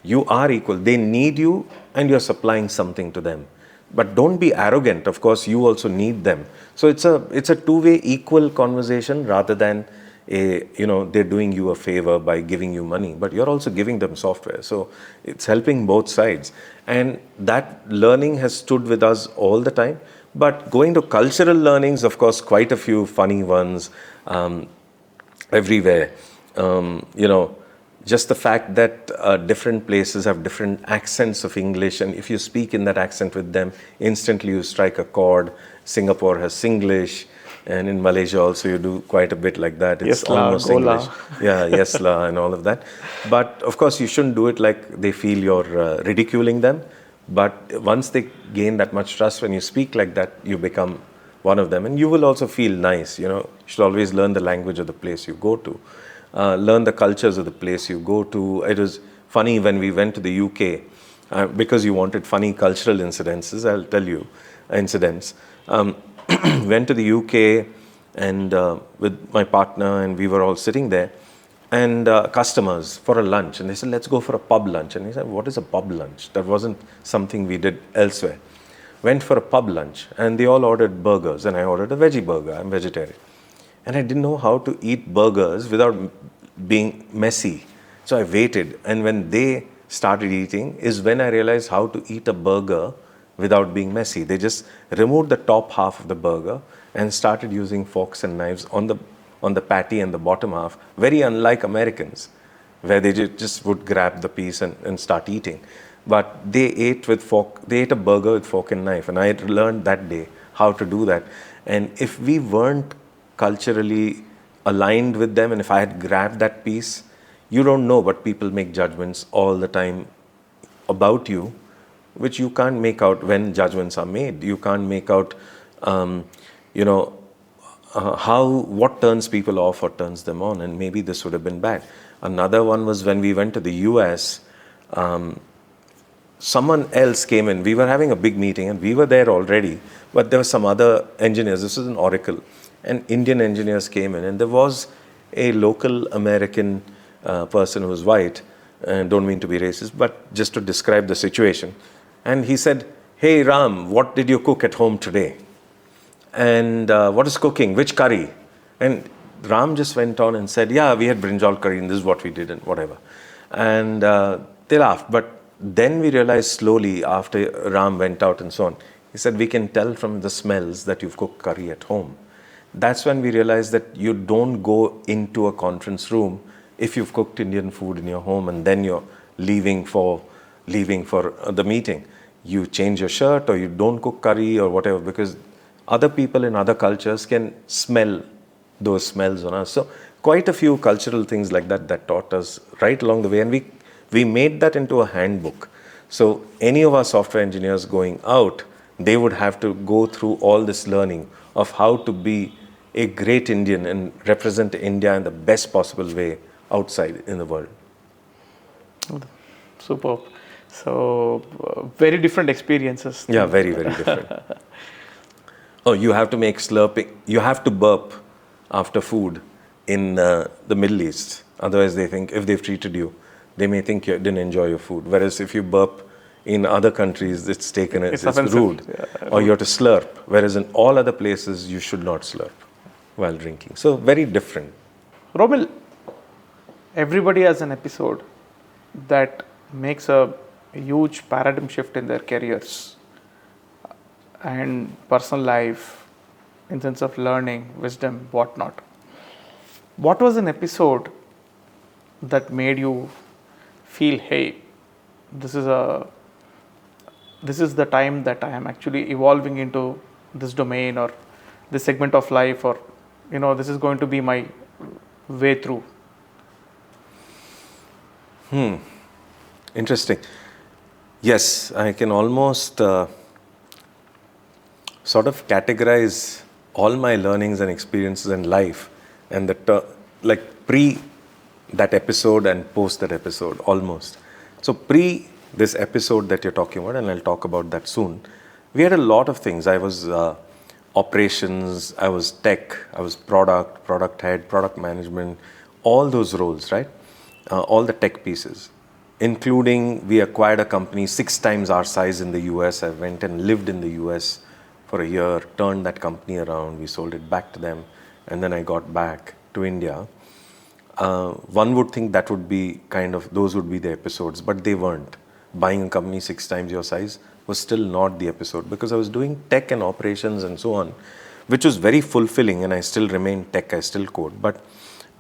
You are equal. They need you and you're supplying something to them. But don't be arrogant. Of course, you also need them. So it's a two-way equal conversation rather than they're doing you a favor by giving you money, but you're also giving them software. So it's helping both sides. And that learning has stood with us all the time. But going to cultural learnings, of course, quite a few funny ones everywhere. Just the fact that different places have different accents of English, and if you speak in that accent with them, instantly you strike a chord. Singapore has Singlish, and in Malaysia also you do quite a bit like that. It's Yes la, almost go English. la. Yeah, yes la, and all of that. But of course, you shouldn't do it like they feel you're ridiculing them. But once they gain that much trust, when you speak like that, you become one of them, and you will also feel nice. You should always learn the language of the place you go to. Learn the cultures of the place you go to. It was funny when we went to the UK, because you wanted funny cultural incidences, I'll tell you, incidents. Went to the UK and with my partner, and we were all sitting there, and customers for a lunch, and they said, "Let's go for a pub lunch." And he said, "What is a pub lunch?" That wasn't something we did elsewhere. Went for a pub lunch, and they all ordered burgers, and I ordered a veggie burger. I'm vegetarian. And I didn't know how to eat burgers without being messy. So I waited. And when they started eating is when I realized how to eat a burger without being messy. They just removed the top half of the burger and started using forks and knives on the patty and the bottom half, very unlike Americans, where they just would grab the piece and start eating. But they ate a burger with fork and knife. And I had learned that day how to do that. And if we weren't culturally aligned with them, and if I had grabbed that piece, you don't know, but people make judgments all the time about you, which you can't make out when judgments are made. You can't make out, what turns people off or turns them on, and maybe this would have been bad. Another one was when we went to the US. Someone else came in. We were having a big meeting, and we were there already, but there were some other engineers. This was in Oracle. And Indian engineers came in, and there was a local American person who was white, and don't mean to be racist, but just to describe the situation. And he said, "Hey Ram, what did you cook at home today? And what is cooking? Which curry?" And Ram just went on and said, "Yeah, we had brinjal curry, and this is what we did," and whatever. And they laughed. But then we realized slowly, after Ram went out and so on, he said, "We can tell from the smells that you've cooked curry at home." That's when we realized that you don't go into a conference room if you've cooked Indian food in your home and then you're leaving for the meeting. You change your shirt, or you don't cook curry or whatever, because other people in other cultures can smell those smells on us. So quite a few cultural things like that taught us right along the way, and we made that into a handbook. So any of our software engineers going out, they would have to go through all this learning of how to be a great Indian and represent India in the best possible way outside in the world. Superb. So, very different experiences. Yeah, very, very different. Oh, you have to make slurping. You have to burp after food in the Middle East. Otherwise, they think, if they've treated you, they may think you didn't enjoy your food. Whereas if you burp in other countries, it's taken as it's rude. Yeah, or you have to slurp. Whereas in all other places, you should not slurp while drinking. So very different. Romil, everybody has an episode that makes a huge paradigm shift in their careers and personal life, in sense of learning, wisdom, whatnot. What was an episode that made you feel, hey, this is this is the time that I am actually evolving into this domain or this segment of life, or this is going to be my way through? Interesting. Yes, I can almost sort of categorize all my learnings and experiences in life and like pre that episode and post that episode almost. So pre this episode that you're talking about, and I'll talk about that soon, we had a lot of things. I was operations, I was tech, I was product head, product management, all those roles, right? All the tech pieces, including we acquired a company 6 times our size in the US. I went and lived in the US for a year, turned that company around, we sold it back to them, and then I got back to India. One would think that would be those would be the episodes, but they weren't. Buying a company 6 times your size was still not the episode, because I was doing tech and operations and so on, which was very fulfilling, and I still remain tech, I still code. But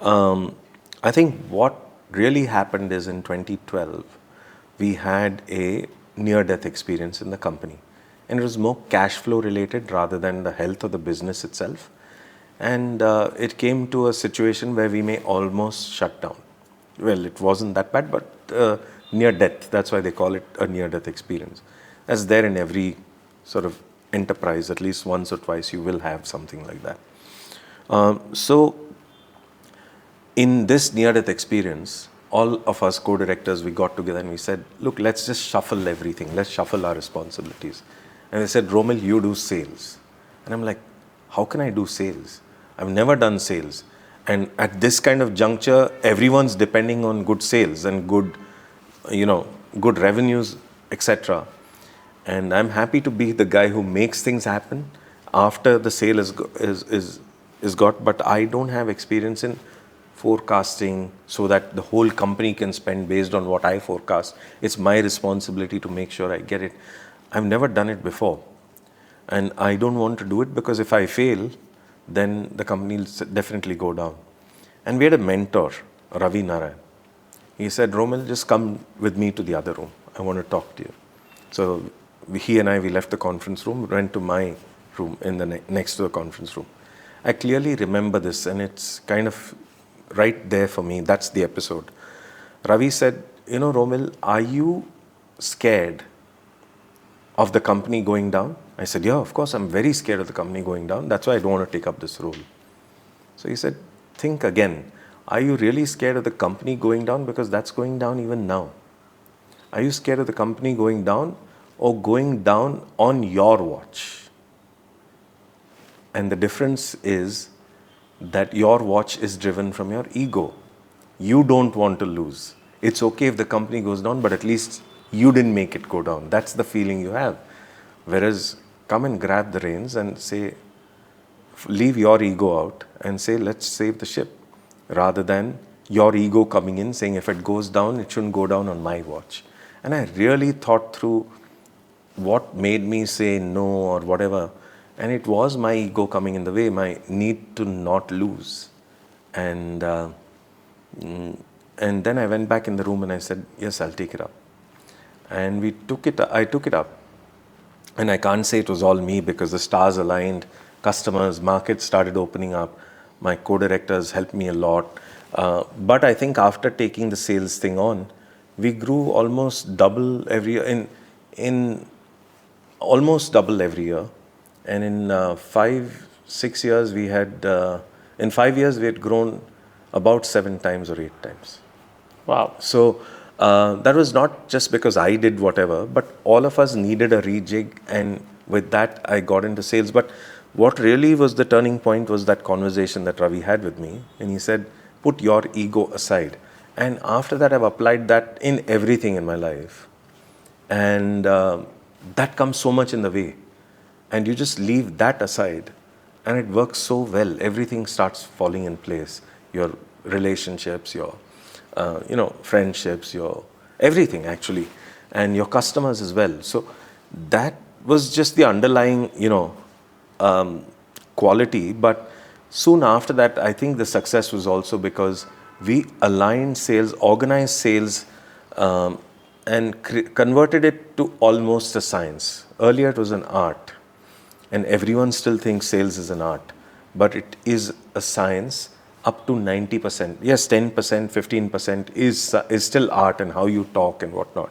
I think what really happened is in 2012, we had a near-death experience in the company. And it was more cash flow related rather than the health of the business itself. And it came to a situation where we may almost shut down. Well, it wasn't that bad, but near death, that's why they call it a near-death experience. That's there in every sort of enterprise, at least once or twice you will have something like that. So in this near-death experience, all of us co-directors, we got together and we said, look, let's just shuffle everything. Let's shuffle our responsibilities. And they said, Romil, you do sales. And I'm like, how can I do sales? I've never done sales. And at this kind of juncture, everyone's depending on good sales and good revenues, etc. And I'm happy to be the guy who makes things happen after the sale is got, but I don't have experience in forecasting so that the whole company can spend based on what I forecast. It's my responsibility to make sure I get it. I've never done it before, and I don't want to do it, because if I fail, then the company will definitely go down. And we had a mentor, Ravi Narayan. He said, Romil, just come with me to the other room. I want to talk to you. So he and we left the conference room, went to my room in the next to the conference room. I clearly remember this, and it's kind of right there for me. That's the episode. Ravi said, Romil, are you scared of the company going down? I said, yeah, of course, I'm very scared of the company going down. That's why I don't want to take up this role. So he said, think again. Are you really scared of the company going down? Because that's going down even now. Are you scared of the company going down or going down on your watch? And the difference is that your watch is driven from your ego. You don't want to lose. It's okay if the company goes down, but at least you didn't make it go down. That's the feeling you have. Whereas come and grab the reins and say, leave your ego out and say, let's save the ship, rather than your ego coming in saying, if it goes down, it shouldn't go down on my watch. And I really thought through what made me say no or whatever. And it was my ego coming in the way, my need to not lose. And then I went back in the room and I said, yes, I'll take it up. And I took it up. And I can't say it was all me, because the stars aligned, customers, markets started opening up. My co-directors helped me a lot. But I think after taking the sales thing on, we grew almost double every year, in almost double every year. And in 5-6 years, in 5 years, we had grown about 7 times or 8 times. Wow. So that was not just because I did whatever, but all of us needed a rejig, and with that I got into sales. But what really was the turning point was that conversation that Ravi had with me, and he said, put your ego aside. And after that, I've applied that in everything in my life, and that comes so much in the way, and you just leave that aside and it works so well. Everything starts falling in place. Your relationships, your friendships, your everything actually, and your customers as well. So that was just the underlying, quality. But soon after that, I think the success was also because we aligned sales, organized sales and converted it to almost a science. Earlier it was an art, and everyone still thinks sales is an art, but it is a science up to 90%. Yes, 10%, 15% is still art and how you talk and whatnot.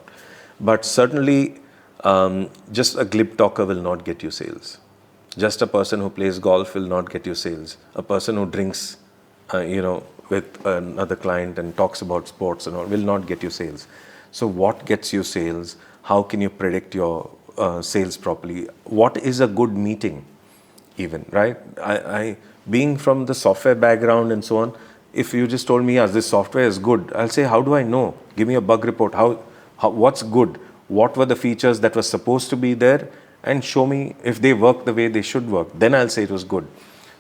But certainly, just a glib talker will not get you sales. Just a person who plays golf will not get you sales. A person who drinks, with another client and talks about sports and all will not get you sales. So what gets you sales? How can you predict your sales properly? What is a good meeting? Even, right? I being from the software background and so on, if you just told me, yes, this software is good, I'll say, how do I know? Give me a bug report. What's good? What were the features that were supposed to be there? And show me if they work the way they should work. Then I'll say it was good.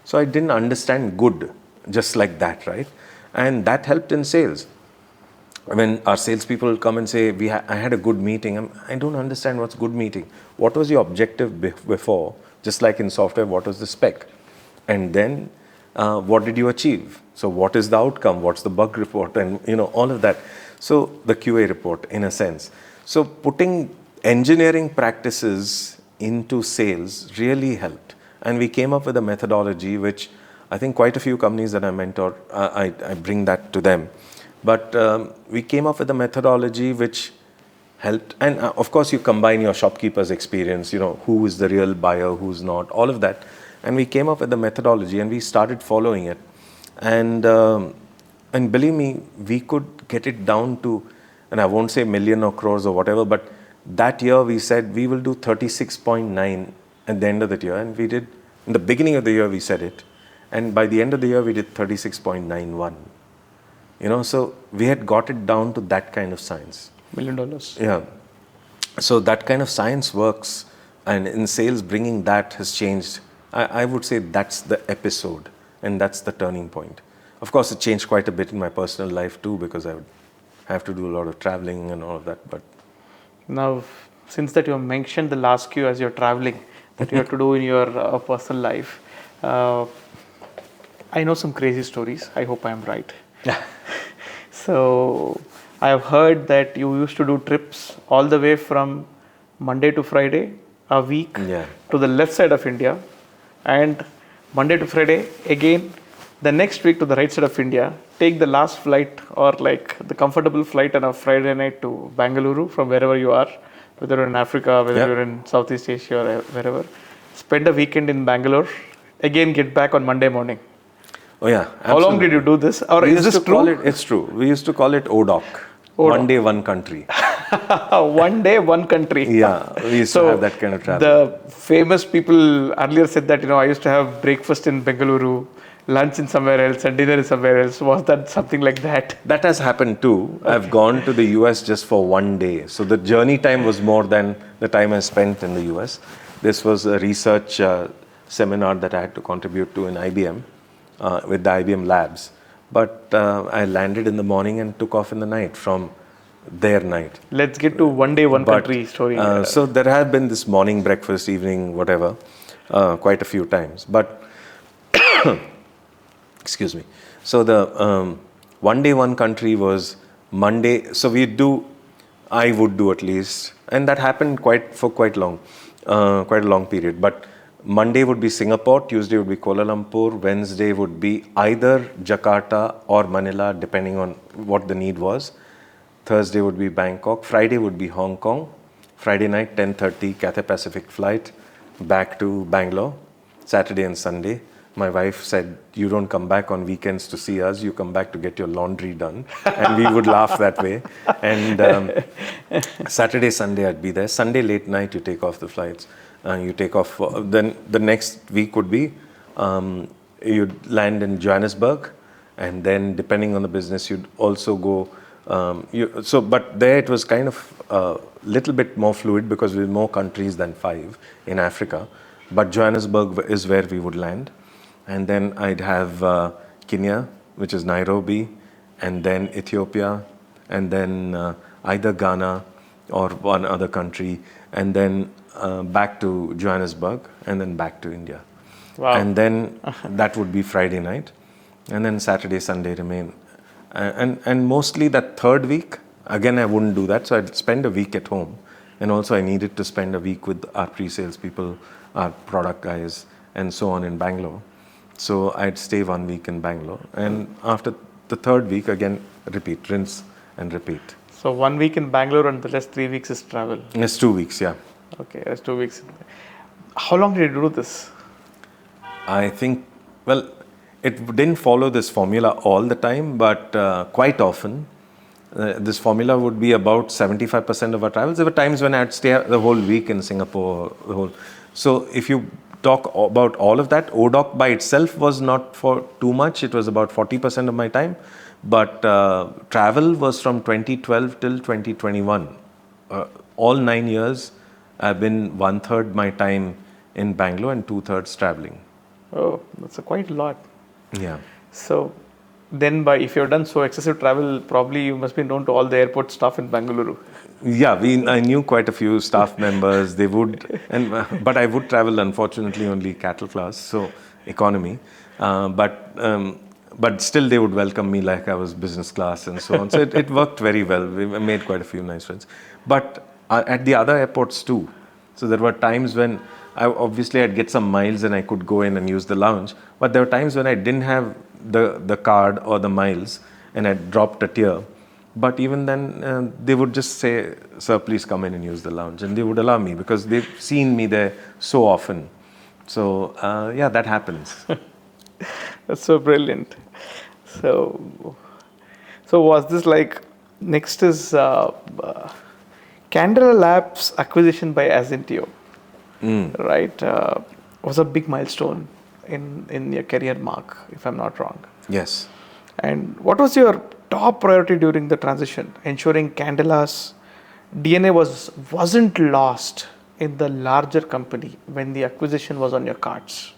So I didn't understand good just like that, right? And that helped in sales. When our salespeople come and say, I had a good meeting, I don't understand what's good meeting. What was your objective before? Just like in software, what was the spec? And then what did you achieve? So what is the outcome? What's the bug report? And all of that. So the QA report, in a sense. So putting engineering practices into sales really helped. And we came up with a methodology which I think quite a few companies that I mentor, I bring that to them. But we came up with a methodology which helped. And of course, you combine your shopkeeper's experience, who is the real buyer, who's not, all of that. And we came up with the methodology and we started following it. And believe me, we could get it down to, and I won't say million or crores or whatever, but that year we said we will do 36.9 at the end of the year. And we did, in the beginning of the year we said it. And by the end of the year we did 36.91. So we had got it down to that kind of science. $1 million. Yeah. So that kind of science works. And in sales, bringing that has changed. I would say that's the episode and that's the turning point. Of course, it changed quite a bit in my personal life too, because I would have to do a lot of traveling and all of that. But now, since that you have mentioned the last Q as you're traveling, that you have to do in your personal life, I know some crazy stories. I hope I am right. yeah. So I have heard that you used to do trips all the way from Monday to Friday a week to the left side of India, and Monday to Friday again the next week to the right side of India, take the last flight or like the comfortable flight on a Friday night to Bengaluru from wherever you are, whether you're in Africa, whether you're in Southeast Asia or wherever, spend a weekend in Bangalore, again get back on Monday morning. Oh yeah. Absolutely. How long did you do this? Or is this true? It's true. We used to call it ODOC. One day, one country. One day, one country. Yeah, we used to have that kind of travel. The famous people earlier said that, I used to have breakfast in Bengaluru, lunch in somewhere else, and dinner in somewhere else. Was that something like that? That has happened too. Okay. I've gone to the US just for one day. So the journey time was more than the time I spent in the US. This was a research seminar that I had to contribute to in IBM. With the IBM labs. But I landed in the morning and took off in the night from their night. Let's get to one day, one country story. So there have been this morning, breakfast, evening, whatever, quite a few times. But, excuse me. So the one day, one country was Monday. So I would do at least, and that happened quite a long period. But Monday would be Singapore, Tuesday would be Kuala Lumpur, Wednesday would be either Jakarta or Manila, depending on what the need was. Thursday would be Bangkok, Friday would be Hong Kong, Friday night 10:30 Cathay Pacific flight back to Bangalore, Saturday and Sunday. My wife said, you don't come back on weekends to see us, you come back to get your laundry done. And we would laugh that way. And Saturday, Sunday I'd be there. Sunday late night you take off the flights. You take off, then the next week would be, you'd land in Johannesburg, and then depending on the business, you'd also go, but there it was kind of a little bit more fluid because we had more countries than 5 in Africa, but Johannesburg is where we would land. And then I'd have Kenya, which is Nairobi, and then Ethiopia, and then either Ghana or one other country, and then back to Johannesburg, and then back to India. Wow. And then that would be Friday night, and then Saturday, Sunday remain. And mostly that third week Again, I wouldn't do that. So I'd spend a week at home. And also I needed to spend a week with our pre-sales people, our product guys, and so on in Bangalore. So I'd stay 1 week in Bangalore. And after the third week, again, repeat, rinse and repeat. So 1 week in Bangalore and the rest 3 weeks is travel. It's 2 weeks, yeah. Okay, that's 2 weeks. How long did you do this? I think, well, it didn't follow this formula all the time, but quite often. This formula would be about 75% of our travels. There were times when I'd stay the whole week in Singapore. So if you talk about all of that, ODOC by itself was not for too much. It was about 40% of my time. But travel was from 2012 till 2021. All 9 years, I've been 1/3 my time in Bangalore and 2/3 traveling. Oh, that's quite a lot. Yeah. So then if you've done so excessive travel, probably you must be known to all the airport staff in Bangalore. Yeah, I knew quite a few staff members. They would, but I would travel, unfortunately, only cattle class, so economy. But still, they would welcome me like I was business class and so on. So it worked very well. We made quite a few nice friends. But at the other airports too. So there were times when I'd get some miles and I could go in and use the lounge. But there were times when I didn't have the card or the miles and I dropped a tear. But even then, they would just say, "Sir, please come in and use the lounge." And they would allow me because they've seen me there so often. So, yeah, that happens. That's so brilliant. So was this like, next is Candela Labs acquisition by Azentio, right? Was a big milestone in your career mark, if I'm not wrong. Yes. And what was your top priority during the transition? Ensuring Candela's DNA wasn't lost in the larger company when the acquisition was on your cards.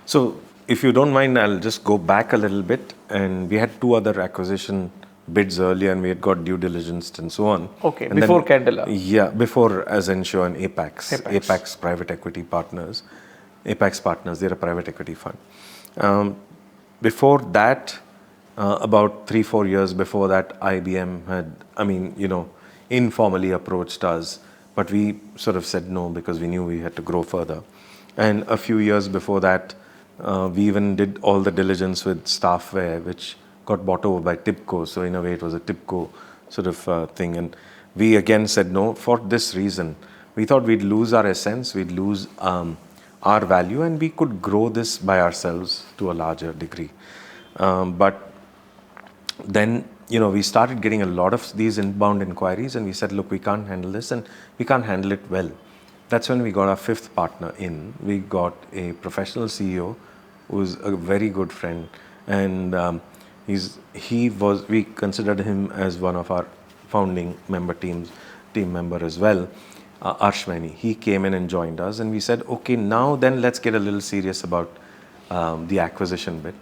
So, if you don't mind, I'll just go back a little bit. And we had 2 other acquisition bids earlier, and we had got due diligence and so on. Okay, and before then, Candela. Yeah, before Azentio and Apex Private Equity Partners. Apex Partners, they're a private equity fund. Before that, about 3-4 years before that, IBM had, informally approached us, but we sort of said no because we knew we had to grow further. And a few years before that, we even did all the diligence with Staffware, which got bought over by TIBCO. So in a way, it was a TIBCO sort of thing. And we again said no for this reason. We thought we'd lose our essence, we'd lose our value, and we could grow this by ourselves to a larger degree. But then, we started getting a lot of these inbound inquiries, and we said, look, we can't handle this, and we can't handle it well. That's when we got our 5th partner in. We got a professional CEO who's a very good friend, and we considered him as one of our founding team member as well. Arshmani, he came in and joined us, and we said, okay, now then let's get a little serious about the acquisition bit.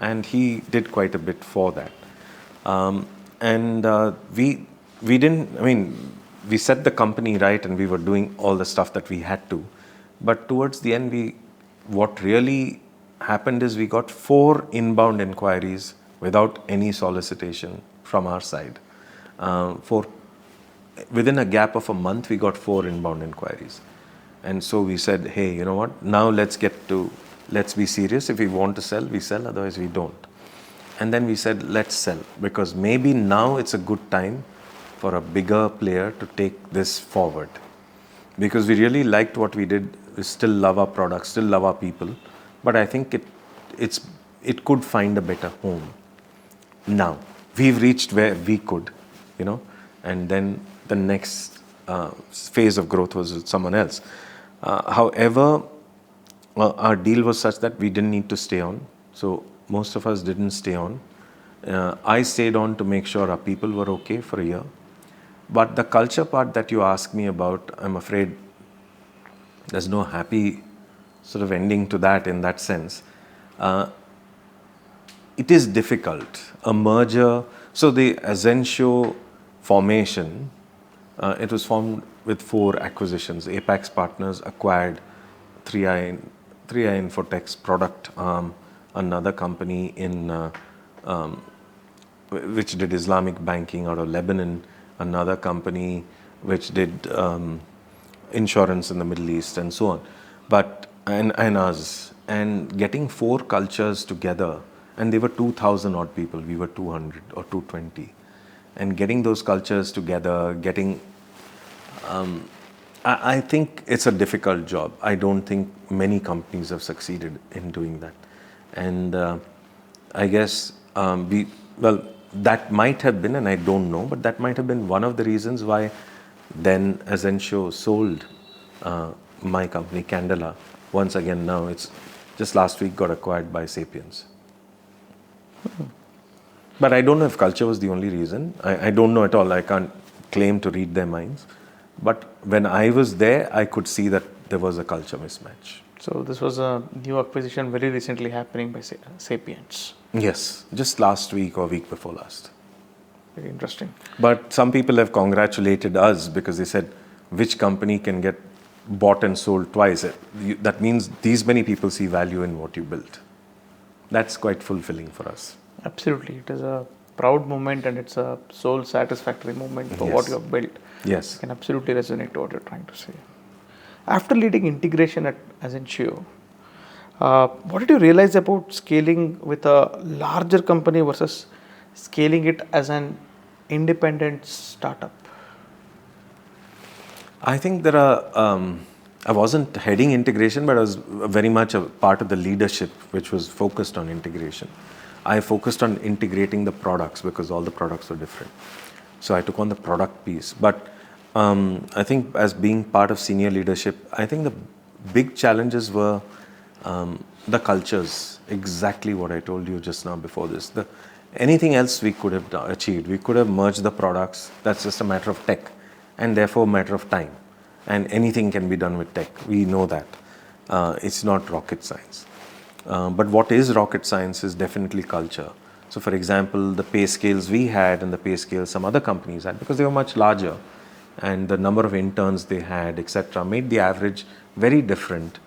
And he did quite a bit for that. We set the company right, and we were doing all the stuff that we had to. But towards the end, what really happened is we got 4 inbound inquiries without any solicitation from our side. Within a gap of a month, we got 4 inbound inquiries. And so we said, hey, you know what? Now let's be serious. If we want to sell, we sell. Otherwise, we don't. And then we said, let's sell, because maybe now it's a good time for a bigger player to take this forward. Because we really liked what we did. We still love our products, still love our people. But I think it could find a better home. Now, we've reached where we could, and then the next phase of growth was with someone else. However, our deal was such that we didn't need to stay on. So most of us didn't stay on. I stayed on to make sure our people were okay for a year. But the culture part that you asked me about, I'm afraid there's no happy sort of ending to that in that sense. It is difficult. A merger, so the Azentio formation, it was formed with 4 acquisitions. Apex Partners acquired 3i Infotech's product arm, another company in which did Islamic banking out of Lebanon, another company which did insurance in the Middle East, and so on. But and us, and getting four cultures together, and they were 2,000 odd people, we were 200 or 220, and getting those cultures together, I think it's a difficult job. I don't think many companies have succeeded in doing that. And I guess that might have been, and I don't know, but that might have been one of the reasons why then Azensho sold my company, Candela. Once again, now it's just last week got acquired by Sapiens. But I don't know if culture was the only reason. I don't know at all. I can't claim to read their minds. But when I was there, I could see that there was a culture mismatch. So this was a new acquisition very recently happening by Sapiens. Yes, just last week or week before last. Very interesting. But some people have congratulated us because they said, which company can get bought and sold twice? That means these many people see value in what you built. That's quite fulfilling for us. Absolutely. It is a proud moment and it's a soul satisfactory moment for what you have built. Yes. I can absolutely resonate to what you're trying to say. After leading integration at Azensho, what did you realize about scaling with a larger company versus scaling it as an independent startup? I think there are, I wasn't heading integration, but I was very much a part of the leadership which was focused on integration. I focused on integrating the products because all the products were different. So I took on the product piece. But I think as being part of senior leadership, I think the big challenges were the cultures, exactly what I told you just now before this. Anything else we could have achieved. We could have merged the products. That's just a matter of tech and therefore a matter of time. And anything can be done with tech. We know that. It's not rocket science. But what is rocket science is definitely culture. So for example, the pay scales we had and the pay scales some other companies had, because they were much larger, and the number of interns they had, etc., made the average very different.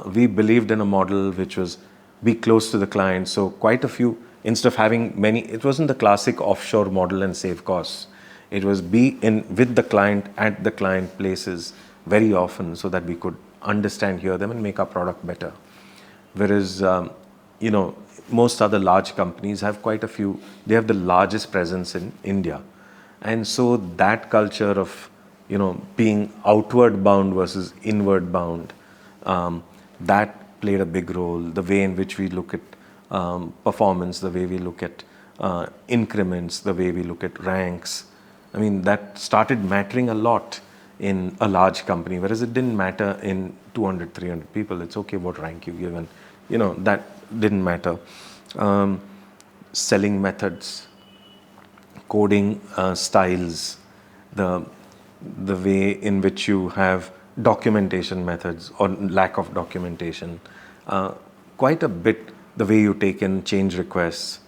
We believed in a model which was be close to the client. So quite a few, instead of having many, it wasn't the classic offshore model and save costs. It was be in with the client at the client places very often so that we could understand, hear them and make our product better. Whereas, most other large companies have quite a few, they have the largest presence in India. And so that culture of, being outward bound versus inward bound, that played a big role. The way in which we look at performance, the way we look at increments, the way we look at ranks. I mean, that started mattering a lot in a large company, whereas it didn't matter in 200, 300 people. It's okay what rank you give, and that didn't matter. Selling methods, coding styles, the way in which you have documentation methods or lack of documentation, quite a bit, the way you take in change requests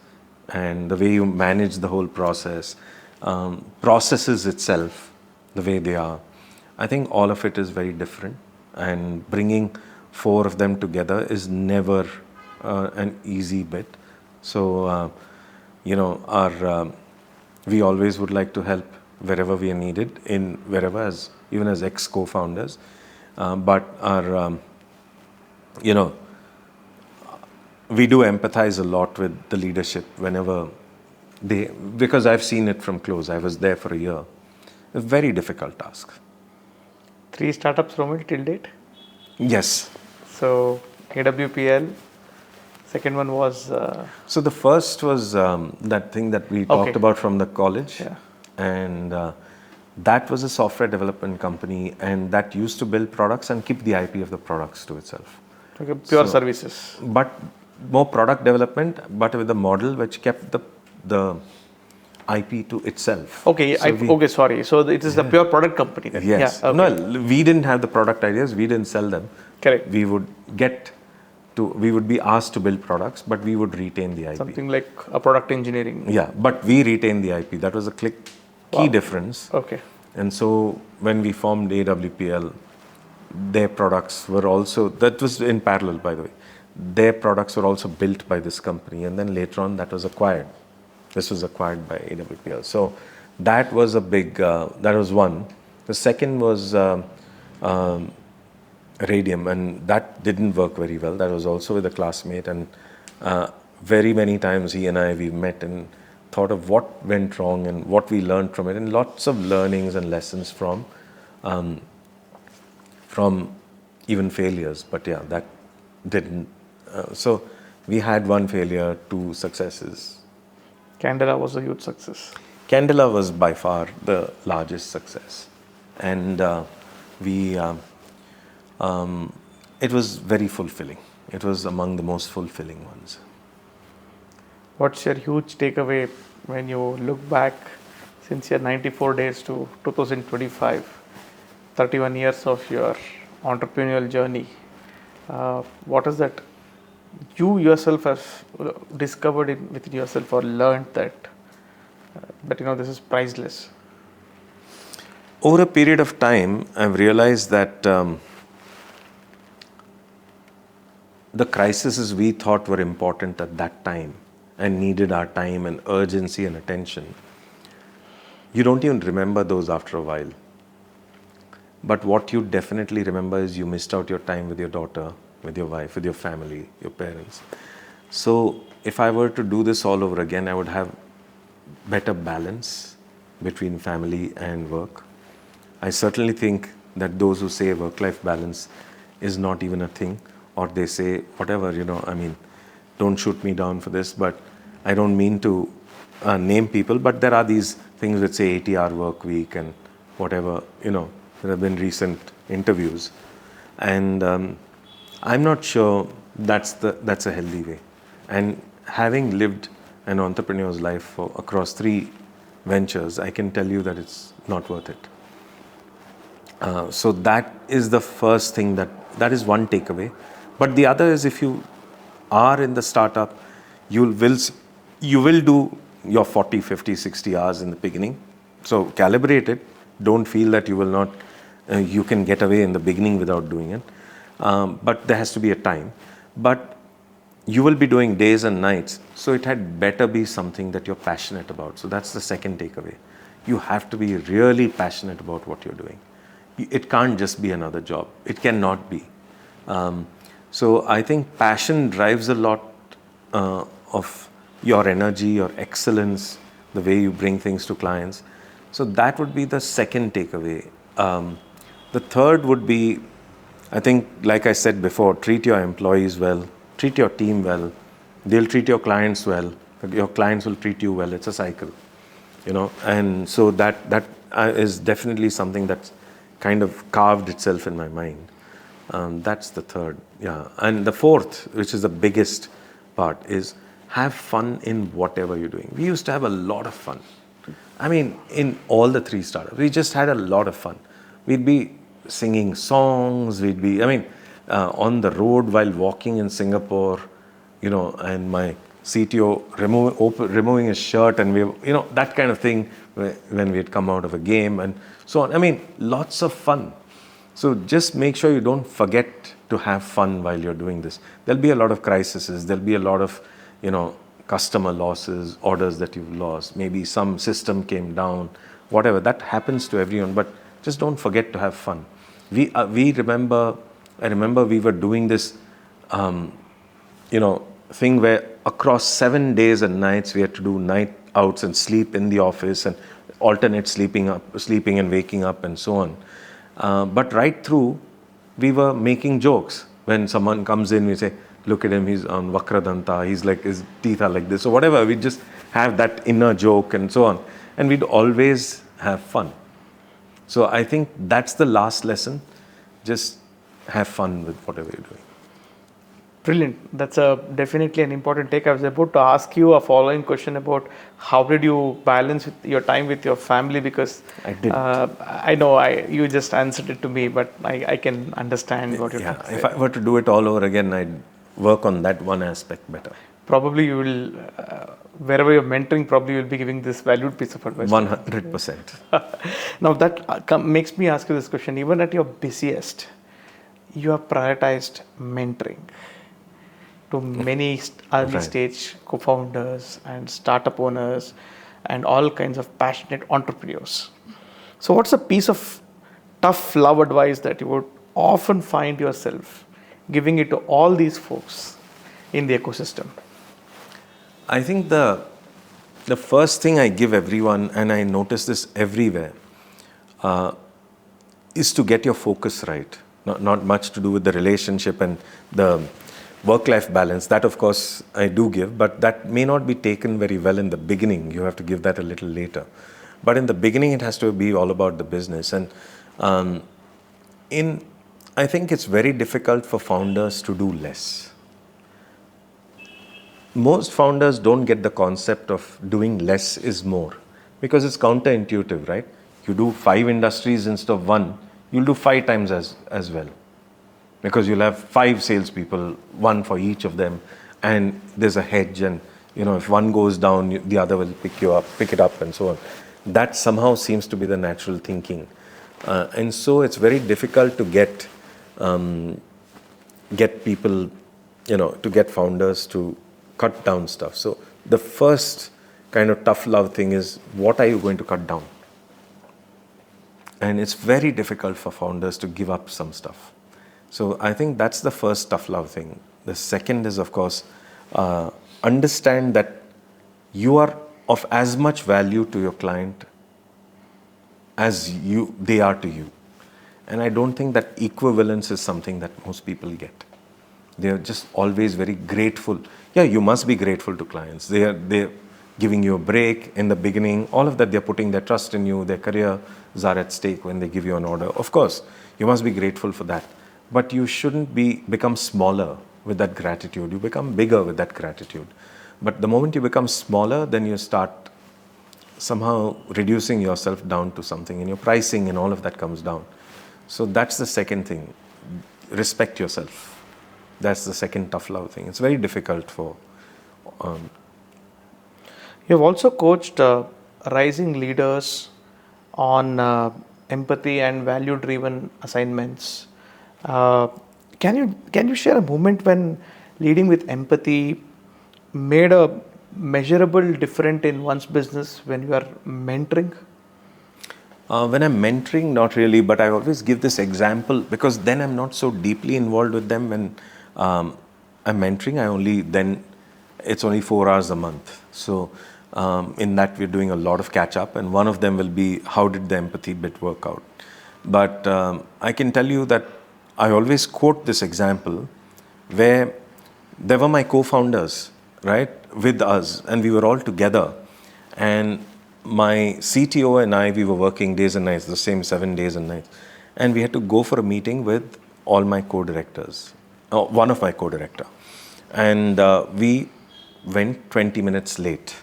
and the way you manage the whole process, processes itself, the way they are. I think all of it is very different, and bringing four of them together is never an easy bit. So, we always would like to help wherever we are needed, even as ex-co-founders. But we do empathize a lot with the leadership whenever because I've seen it from close. I was there for a year. A very difficult task. 3 startups, Romil, till date? Yes. So, AWPL, second one was... So the first was that thing that we talked about from the college. Yeah. And that was a software development company, and that used to build products and keep the IP of the products to itself. Okay, pure services. But more product development, but with a model which kept the IP to itself. Okay, sorry. So it is the pure product company then. Yes. Yeah, okay. No, we didn't have the product ideas. We didn't sell them. Correct. We would be asked to build products, but we would retain the IP. Something like a product engineering. Yeah, but we retain the IP. That was a key difference. Okay. And so when we formed AWPL, their products were also, that was in parallel, by the way. Their products were also built by this company, and then later on that was acquired. This was acquired by AWPL. So that was a big, that was one. The second was Radium, and that didn't work very well. That was also with a classmate, and very many times he and I, we met and thought of what went wrong and what we learned from it, and lots of learnings and lessons from even failures. But yeah, that didn't. So we had one failure, two successes. Candela was a huge success. Candela was by far the largest success, and it was very fulfilling. It was among the most fulfilling ones. What's your huge takeaway when you look back since your 94 days to 2025, 31 years of your entrepreneurial journey? What is that you yourself have discovered within yourself or learned that this is priceless? Over a period of time, I've realized that the crises we thought were important at that time and needed our time and urgency and attention, you don't even remember those after a while. But what you definitely remember is you missed out your time with your daughter, with your wife, with your family, your parents. So if I were to do this all over again, I would have better balance between family and work. I certainly think that those who say work-life balance is not even a thing, or they say whatever, don't shoot me down for this, but I don't mean to name people, but there are these things that say 80-hour work week and whatever, there have been recent interviews, and I'm not sure that's a healthy way. And having lived an entrepreneur's life across 3 ventures, I can tell you that it's not worth it. So that is the first thing that is one takeaway. But the other is, if you are in the startup, you will do your 40, 50, 60 hours in the beginning. So calibrate it. Don't feel that you will not, you can get away in the beginning without doing it. But there has to be a time. But you will be doing days and nights. So it had better be something that you're passionate about. So that's the second takeaway. You have to be really passionate about what you're doing. It can't just be another job. It cannot be. So I think passion drives a lot of your energy, your excellence, the way you bring things to clients. So that would be the second takeaway. The third would be, I think, like I said before, treat your employees well, treat your team well. They'll treat your clients well. Your clients will treat you well. It's a cycle, And so that is definitely something that's kind of carved itself in my mind. That's the third, yeah. And the fourth, which is the biggest part, is have fun in whatever you're doing. We used to have a lot of fun. In all the 3 startups, we just had a lot of fun. We'd be singing songs, we'd be, on the road while walking in Singapore, and my CTO removing his shirt, and that kind of thing when we'd come out of a game and so on. Lots of fun. So just make sure you don't forget to have fun while you're doing this. There'll be a lot of crises. There'll be a lot of, customer losses, orders that you've lost. Maybe some system came down, whatever. That happens to everyone. But just don't forget to have fun. I remember we were doing this, thing where across 7 days and nights we had to do night outs and sleep in the office and alternate sleeping and waking up and so on. But right through, we were making jokes. When someone comes in, we say, look at him, he's on Vakradanta, he's like, his teeth are like this. So whatever, we just have that inner joke and so on. And we'd always have fun. So I think that's the last lesson. Just have fun with whatever you're doing. Brilliant. That's definitely an important take. I was about to ask you a following question about how did you balance your time with your family, because I didn't. I know you just answered it to me, but I can understand what you're trying to say. If I were to do it all over again, I'd work on that one aspect better. Probably you will, wherever you're mentoring, probably you'll be giving this valued piece of advice. 100%. Now that makes me ask you this question. Even at your busiest, you have prioritized mentoring. to many early Right. stage co-founders and startup owners and all kinds of passionate entrepreneurs. So, what's a piece of tough love advice that you would often find yourself giving it to all these folks in the ecosystem? I think the first thing I give everyone, and I notice this everywhere, is to get your focus right. Not much to do with the relationship and the work-life balance. That, of course, I do give, but that may not be taken very well in the beginning. You have to give that a little later. But in the beginning, it has to be all about the business. And I think it's very difficult for founders to do less. Most founders don't get the concept of doing less is more because it's counterintuitive, right? You do 5 industries instead of 1, you'll do 5 times as well because you'll have 5 salespeople, 1 for each of them, and there's a hedge, and if one goes down, the other will pick it up, and so on. That somehow seems to be the natural thinking, and so it's very difficult to get people, to get founders to cut down stuff. So the first kind of tough love thing is, what are you going to cut down? And it's very difficult for founders to give up some stuff. So I think that's the first tough love thing. The second is, of course, understand that you are of as much value to your client as they are to you. And I don't think that equivalence is something that most people get. They're just always very grateful. Yeah, you must be grateful to clients. They're giving you a break in the beginning. All of that, they're putting their trust in you. Their careers are at stake when they give you an order. Of course, you must be grateful for that. But you shouldn't become smaller with that gratitude. You become bigger with that gratitude. But the moment you become smaller, then you start somehow reducing yourself down to something, and your pricing and all of that comes down. So that's the second thing. Respect yourself. That's the second tough love thing. It's very difficult for... You have also coached rising leaders on empathy and value-driven assignments. Can you share a moment when leading with empathy made a measurable difference in one's business when you are mentoring? When I'm mentoring, not really, but I always give this example because then I'm not so deeply involved with them. When I'm mentoring, it's only 4 hours a month. So in that, we're doing a lot of catch up, and one of them will be, how did the empathy bit work out? But I can tell you that I always quote this example where there were my co-founders, right, with us, and we were all together. And my CTO and I, we were working days and nights, the same 7 days and nights. And we had to go for a meeting with all my co-directors, one of my co-director. And we went 20 minutes late.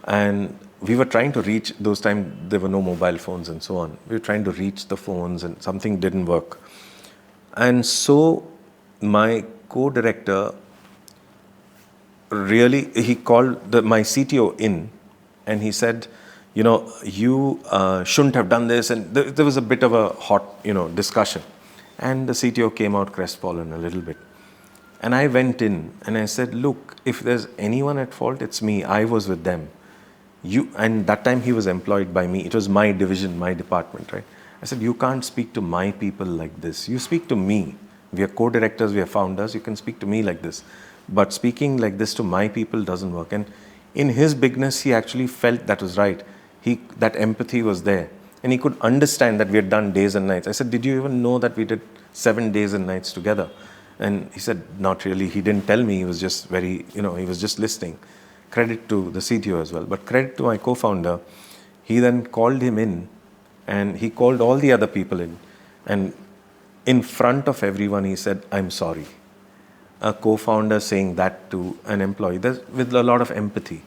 And we were trying to reach, those times there were no mobile phones and so on. We were trying to reach the phones and something didn't work. And so my co-director he called my CTO in, and he said, you shouldn't have done this. And there was a bit of a hot, discussion. And the CTO came out crestfallen a little bit. And I went in and I said, look, if there's anyone at fault, it's me. I was with them. And that time he was employed by me. It was my division, my department, right? I said, you can't speak to my people like this. You speak to me. We are co-directors, we are founders. You can speak to me like this. But speaking like this to my people doesn't work. And in his bigness, he actually felt that was right. That empathy was there. And he could understand that we had done days and nights. I said, did you even know that we did 7 days and nights together? And he said, not really. He didn't tell me. He was just he was just listening. Credit to the CTO as well. But credit to my co-founder. He then called him in, and he called all the other people in. And in front of everyone, he said, I'm sorry. A co-founder saying that to an employee, with a lot of empathy.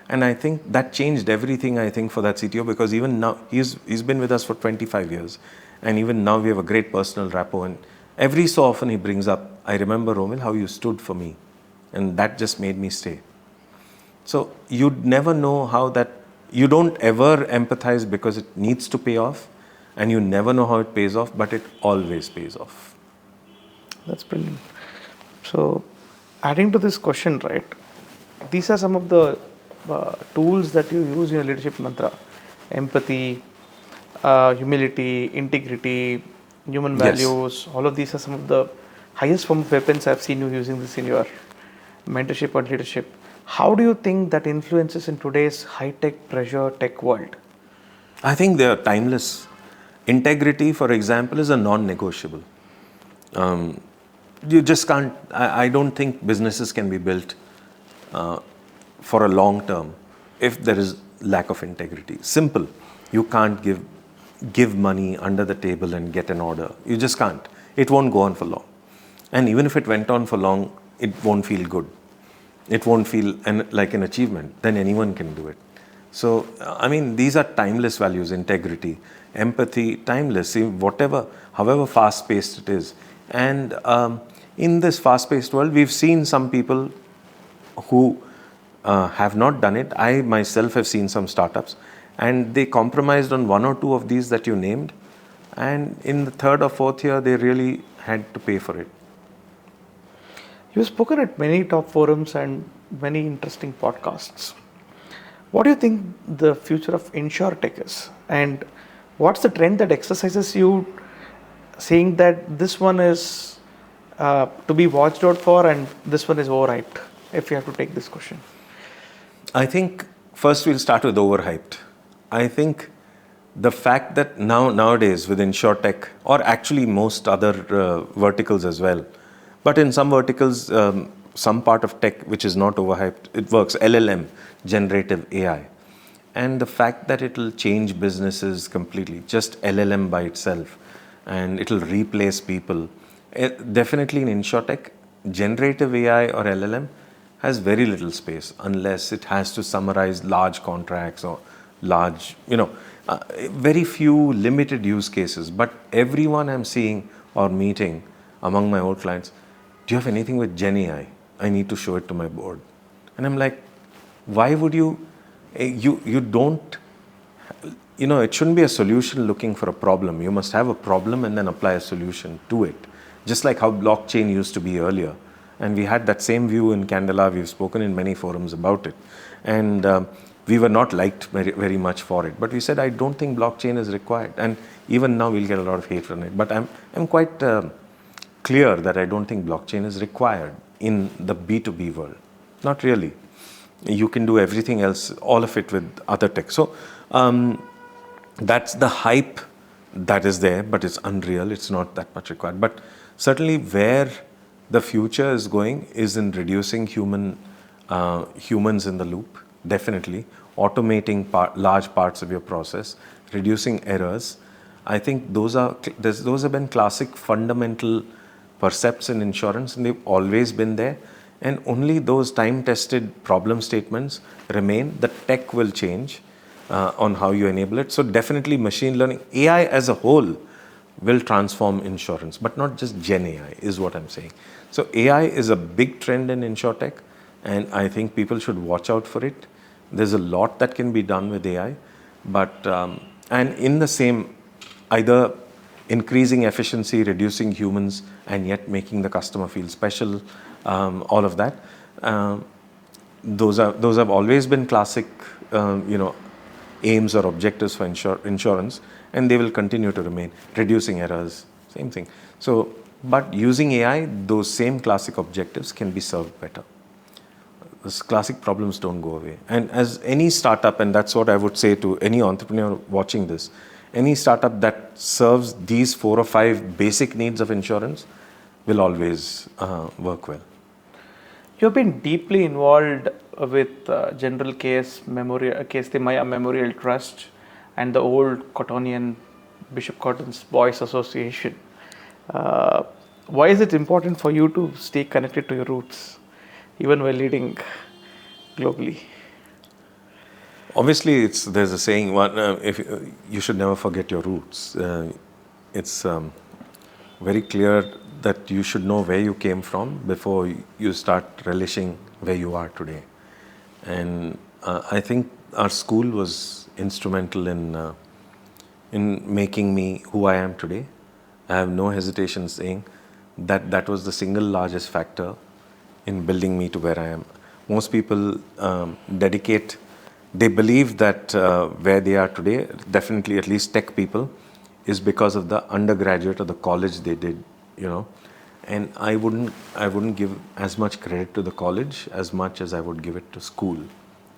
And I think that changed everything, for that CTO, because even now, he's been with us for 25 years. And even now, we have a great personal rapport. And every so often, he brings up, I remember, Romil, how you stood for me. And that just made me stay. So you'd never know how that, you don't ever empathize because it needs to pay off. And you never know how it pays off, but it always pays off. That's brilliant. So Adding to this question, right? These are some of the tools that you use in your leadership mantra: empathy, humility, integrity, human Yes. values. All of these are some of the highest form of weapons I've seen you using this in your mentorship and leadership. How do you think that influences in today's high-tech, pressure tech world? I think they are timeless. Integrity, for example, is a non-negotiable. You just can't. I don't think businesses can be built for a long term if there is lack of integrity. Simple. You can't give money under the table and get an order. You just can't. It won't go on for long. And even if it went on for long, it won't feel good. It won't feel like an achievement. Then anyone can do it. So, I mean, these are timeless values: integrity, empathy, timeless. See, however fast-paced it is. And in this fast-paced world, we've seen some people who have not done it. I myself have seen some startups, and they compromised on one or two of these that you named. And in the third or fourth year, they really had to pay for it. You've spoken at many top forums and many interesting podcasts. What do you think the future of insurtech is? And what's the trend that exercises you saying that this one is to be watched out for and this one is overhyped, if you have to take this question? I think first we'll start with overhyped. I think the fact that nowadays with insurtech, or actually most other verticals as well, but in some verticals, some part of tech which is not overhyped, it works. LLM, generative AI. And the fact that it will change businesses completely, just LLM by itself, and it will replace people. Definitely in insurtech, generative AI or LLM has very little space unless it has to summarize large contracts or large, very few limited use cases. But everyone I'm seeing or meeting among my old clients, do you have anything with Gen AI? I need to show it to my board. And I'm like, why would you don't, it shouldn't be a solution looking for a problem. You must have a problem and then apply a solution to it. Just like how blockchain used to be earlier. And we had that same view in Candela. We've spoken in many forums about it. And we were not liked very, very much for it. But we said, I don't think blockchain is required. And even now we'll get a lot of hate from it. But I'm quite clear that I don't think blockchain is required in the B2B world. Not really. You can do everything else, all of it with other tech. So that's the hype that is there, but it's unreal. It's not that much required. But certainly where the future is going is in reducing humans in the loop, definitely. Automating large parts of your process, reducing errors. I think those have been classic fundamental percepts in insurance, and they've always been there. And only those time-tested problem statements remain. The tech will change on how you enable it. So definitely machine learning, AI as a whole will transform insurance, but not just Gen AI is what I'm saying. So AI is a big trend in insurtech, and I think people should watch out for it. There's a lot that can be done with AI, but and in the same, either increasing efficiency, reducing humans, and yet making the customer feel special, all of that. Those have always been classic, aims or objectives for insurance, and they will continue to remain. Reducing errors, same thing. So, but using AI, those same classic objectives can be served better. Those classic problems don't go away. And as any startup, and that's what I would say to any entrepreneur watching this, any startup that serves these 4 or 5 basic needs of insurance will always work well. You've been deeply involved with General Case the Maya Memorial Trust and the old Cottonian Bishop Cotton's Boys Association. Why is it important for you to stay connected to your roots, even while leading globally? Obviously, there's a saying, if you should never forget your roots. It's very clear that you should know where you came from before you start relishing where you are today. And I think our school was instrumental in making me who I am today. I have no hesitation saying that was the single largest factor in building me to where I am. Most people they believe that where they are today, definitely at least tech people, is because of the undergraduate or the college they did, And I wouldn't give as much credit to the college as much as I would give it to school.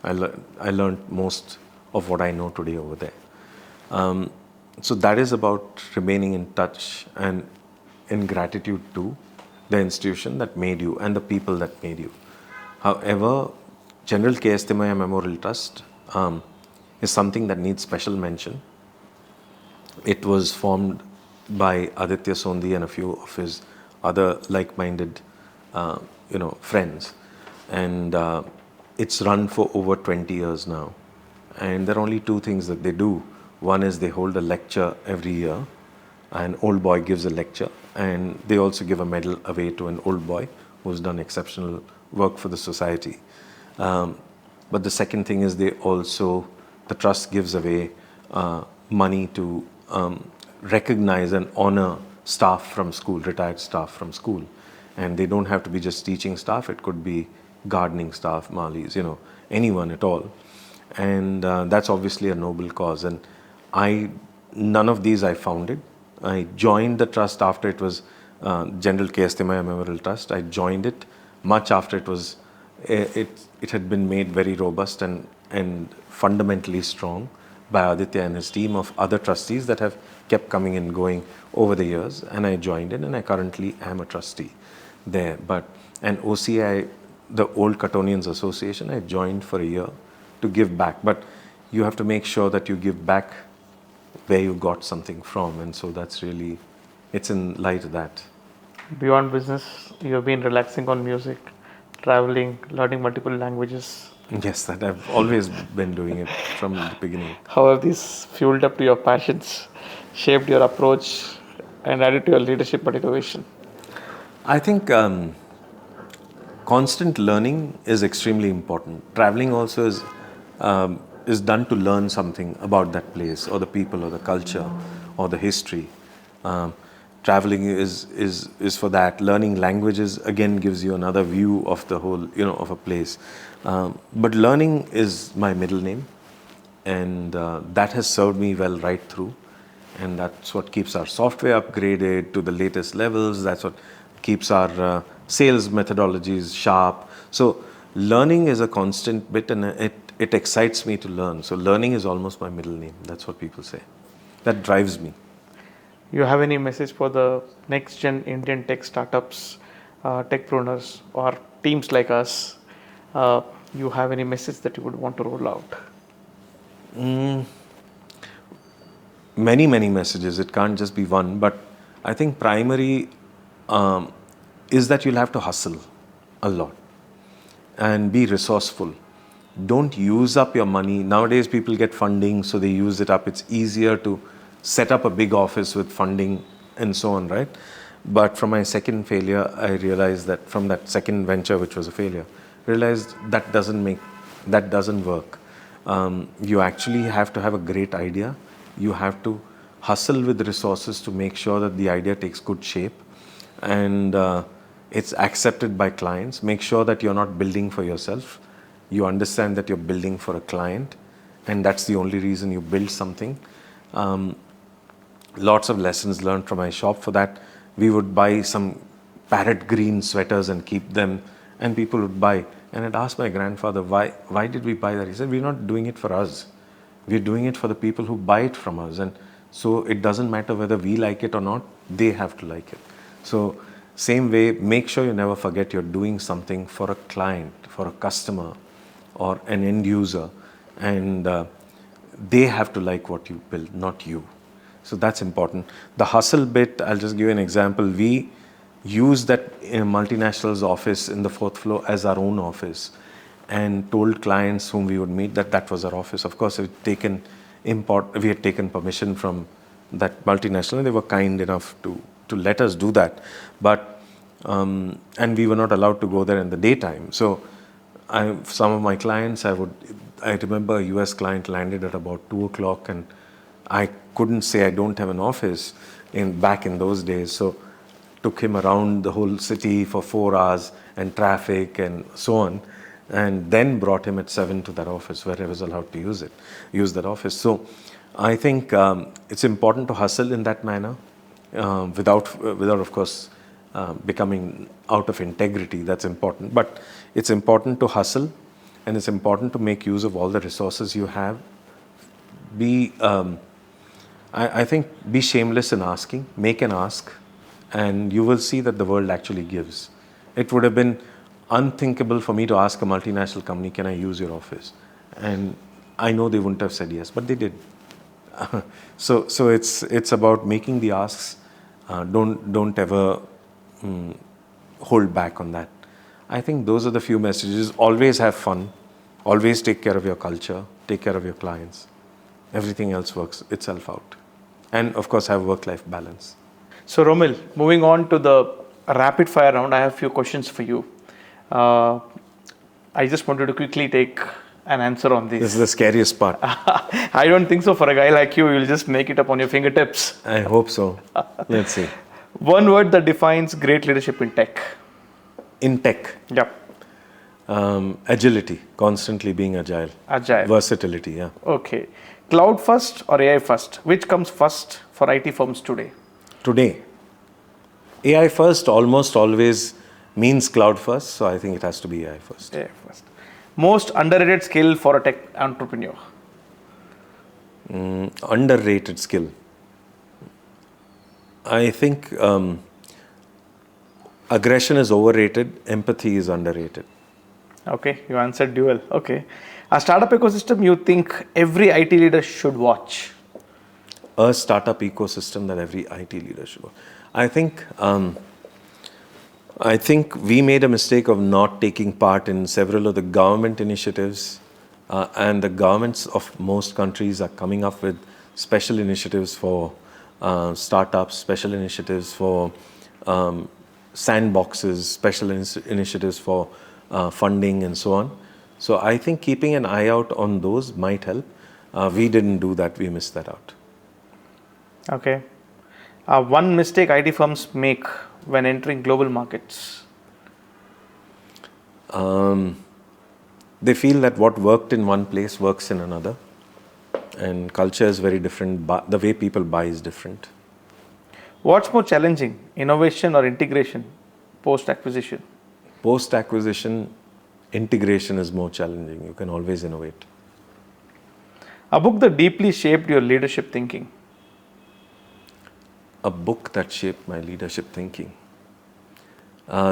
I learned most of what I know today over there. So that is about remaining in touch and in gratitude to the institution that made you and the people that made you. However, General K.S. Timaya Memorial Trust is something that needs special mention. It was formed by Aditya Sondi and a few of his other like-minded, friends, and it's run for over 20 years now. And there are only two things that they do. One is they hold a lecture every year. An old boy gives a lecture, and they also give a medal away to an old boy who's done exceptional work for the society. But the second thing is the trust gives away money to recognize and honor staff from school, retired staff from school. And they don't have to be just teaching staff, it could be gardening staff, malis, anyone at all. And that's obviously a noble cause. And none of these I founded. I joined the trust after it was General K.S. Timaya Memorial Trust. I joined it much after it had been made very robust and fundamentally strong by Aditya and his team of other trustees that have kept coming and going over the years. And I joined in, and I currently am a trustee there. And OCI, the Old Cottonians Association, I joined for a year to give back. But you have to make sure that you give back where you got something from. And so it's in light of that. Beyond business, you have been relaxing on music, traveling, learning multiple languages. Yes, that I've always been doing it from the beginning. How have these fueled up to your passions, shaped your approach, and added to your leadership and innovation? I think constant learning is extremely important. Traveling also is done to learn something about that place or the people or the culture or the history. Traveling is for that. Learning languages again gives you another view of the whole, of a place. But learning is my middle name, and that has served me well right through. And that's what keeps our software upgraded to the latest levels. That's what keeps our sales methodologies sharp. So learning is a constant bit, and it excites me to learn. So learning is almost my middle name. That's what people say. That drives me. You have any message for the next gen Indian tech startups, techpreneurs, or teams like us? You have any message that you would want to roll out? Many messages. It can't just be one. But I think primary is that you'll have to hustle a lot and be resourceful. Don't use up your money. Nowadays, people get funding, so they use it up. It's easier to set up a big office with funding and so on, right? But from my second failure, I realized that from that second venture, which was a failure, realized that doesn't work. You actually have to have a great idea. You have to hustle with resources to make sure that the idea takes good shape and it's accepted by clients. Make sure that you're not building for yourself. You understand that you're building for a client, and that's the only reason you build something. Lots of lessons learned from my shop. For that, we would buy some parrot green sweaters and keep them, and people would buy. And I'd ask my grandfather, why did we buy that? He said, we're not doing it for us. We're doing it for the people who buy it from us. And so it doesn't matter whether we like it or not, they have to like it. So same way, make sure you never forget you're doing something for a client, for a customer, or an end user, and they have to like what you build, not you. So that's important. The hustle bit, I'll just give you an example. We use that multinational's office in the 4th floor as our own office, and told clients whom we would meet that was our office. Of course, we had taken permission from that multinational, and they were kind enough to let us do that. But and we were not allowed to go there in the daytime. So some of my clients, I remember a US client landed at about 2 o'clock, and I couldn't say I don't have an office back in those days. So took him around the whole city for 4 hours and traffic and so on, and then brought him at 7 to that office where I was allowed to use that office. So I think it's important to hustle in that manner without of course becoming out of integrity. That's important, but it's important to hustle, and it's important to make use of all the resources you have. I think be shameless in asking, make an ask, and you will see that the world actually gives. It would have been unthinkable for me to ask a multinational company, can I use your office? And I know they wouldn't have said yes, but they did. So it's about making the asks. Don't ever hold back on that. I think those are the few messages. Always have fun. Always take care of your culture. Take care of your clients. Everything else works itself out. And of course, have work-life balance. So Romil, moving on to the rapid fire round, I have a few questions for you. I just wanted to quickly take an answer on this. This is the scariest part. I don't think so. For a guy like you, you'll just make it up on your fingertips. I hope so. Let's see. One word that defines great leadership in tech. In tech. Yep. Agility, constantly being agile. Agile. Versatility, yeah. Okay. Cloud first or AI first? Which comes first for IT firms today? Today, AI first almost always means cloud first, so I think it has to be AI first. AI first. Most underrated skill for a tech entrepreneur? Underrated skill. I think aggression is overrated, empathy is underrated. Okay, you answered dual. Okay. A startup ecosystem you think every IT leader should watch? A startup ecosystem that every IT leader should watch. I think we made a mistake of not taking part in several of the government initiatives, and the governments of most countries are coming up with special initiatives for startups, special initiatives for sandboxes, special initiatives for funding and so on. So I think keeping an eye out on those might help. We didn't do that, we missed that out. Okay. One mistake IT firms make when entering global markets? They feel that what worked in one place works in another. And culture is very different. The way people buy is different. What's more challenging, innovation or integration post-acquisition? Post-acquisition, integration is more challenging. You can always innovate. A book that deeply shaped your leadership thinking? A book that shaped my leadership thinking.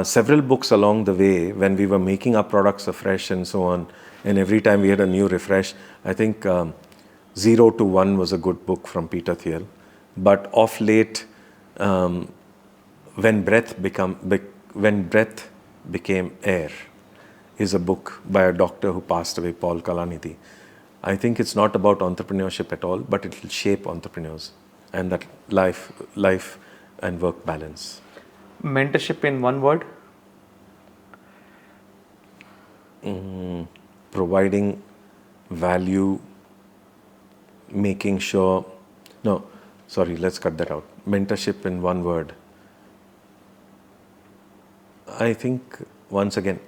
Several books along the way when we were making our products afresh and so on, and every time we had a new refresh, I think 0 to 1 was a good book from Peter Thiel. But of late, When Breath Became Air is a book by a doctor who passed away, Paul Kalanidhi. I think it's not about entrepreneurship at all, but it will shape entrepreneurs and that life and work balance. Mentorship in one word? Providing value, making sure... No, sorry, let's cut that out. Mentorship in one word. I think, once again,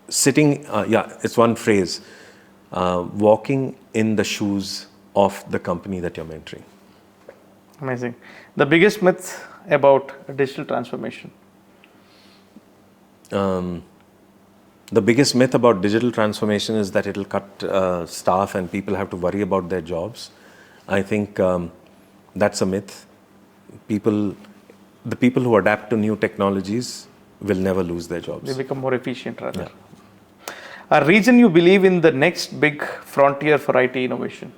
it's one phrase. Walking in the shoes of the company that you're mentoring. Amazing. The biggest myth about digital transformation? The biggest myth about digital transformation is that it'll cut staff and people have to worry about their jobs. I think that's a myth. The people who adapt to new technologies will never lose their jobs. They become more efficient rather. Yeah. A region you believe in the next big frontier for IT innovation?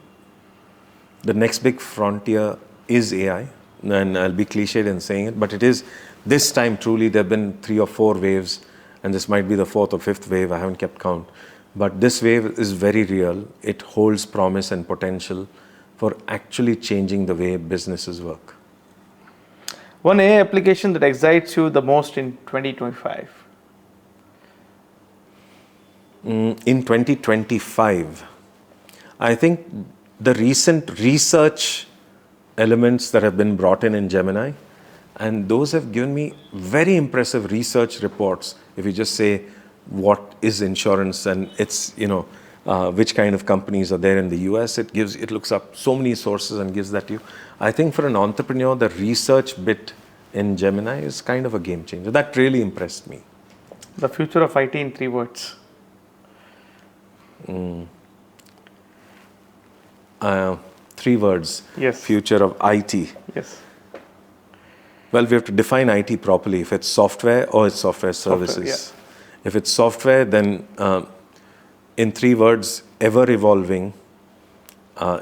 The next big frontier is AI, and I'll be cliched in saying it, but it is this time truly. There have been 3 or 4 waves, and this might be the 4th or 5th wave. I haven't kept count, but this wave is very real. It holds promise and potential for actually changing the way businesses work. One AI application that excites you the most in 2025? In 2025, I think the recent research elements that have been brought in Gemini And those have given me very impressive research reports. If you just say what is insurance and it's, which kind of companies are there in the US, it looks up so many sources and gives that to you. I think for an entrepreneur, the research bit in Gemini is kind of a game changer. That really impressed me. The future of IT in 3 words. 3 words. Yes. Future of IT. Yes. Well, we have to define IT properly. If it's software or it's software services. Software, If it's software, then in 3 words, ever evolving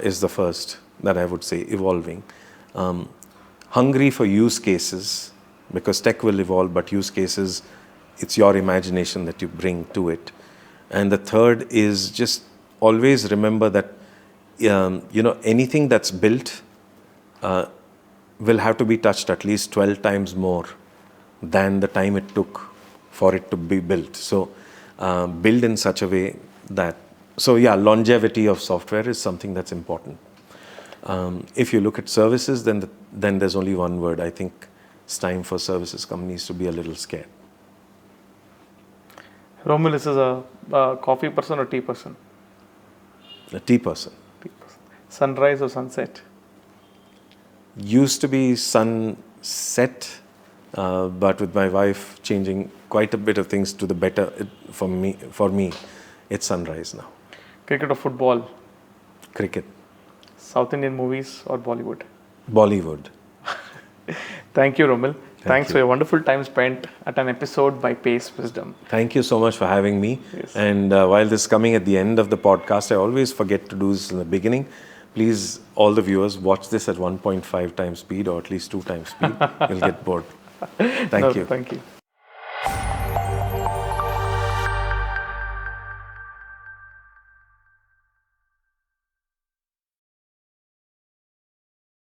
is the first that I would say, evolving. Hungry for use cases, because tech will evolve, but use cases, it's your imagination that you bring to it. And the third is just always remember that anything that's built will have to be touched at least 12 times more than the time it took for it to be built. So build in such a way that, longevity of software is something that's important. If you look at services, then there's only one word. I think it's time for services companies to be a little scared. Romil, is a coffee person or tea person? A tea person. Sunrise or sunset? Used to be sunset, but with my wife changing quite a bit of things to the better for me, it's sunrise now. Cricket or football? Cricket. South Indian movies or Bollywood? Bollywood. Thank you, Romil. Thanks you. for your wonderful time spent at an episode by Pace Wisdom. Thank you so much for having me. Yes. And while this is coming at the end of the podcast, I always forget to do this in the beginning. Please, all the viewers, watch this at 1.5 times speed or at least 2 times speed. You'll get bored. Thank you. Thank you.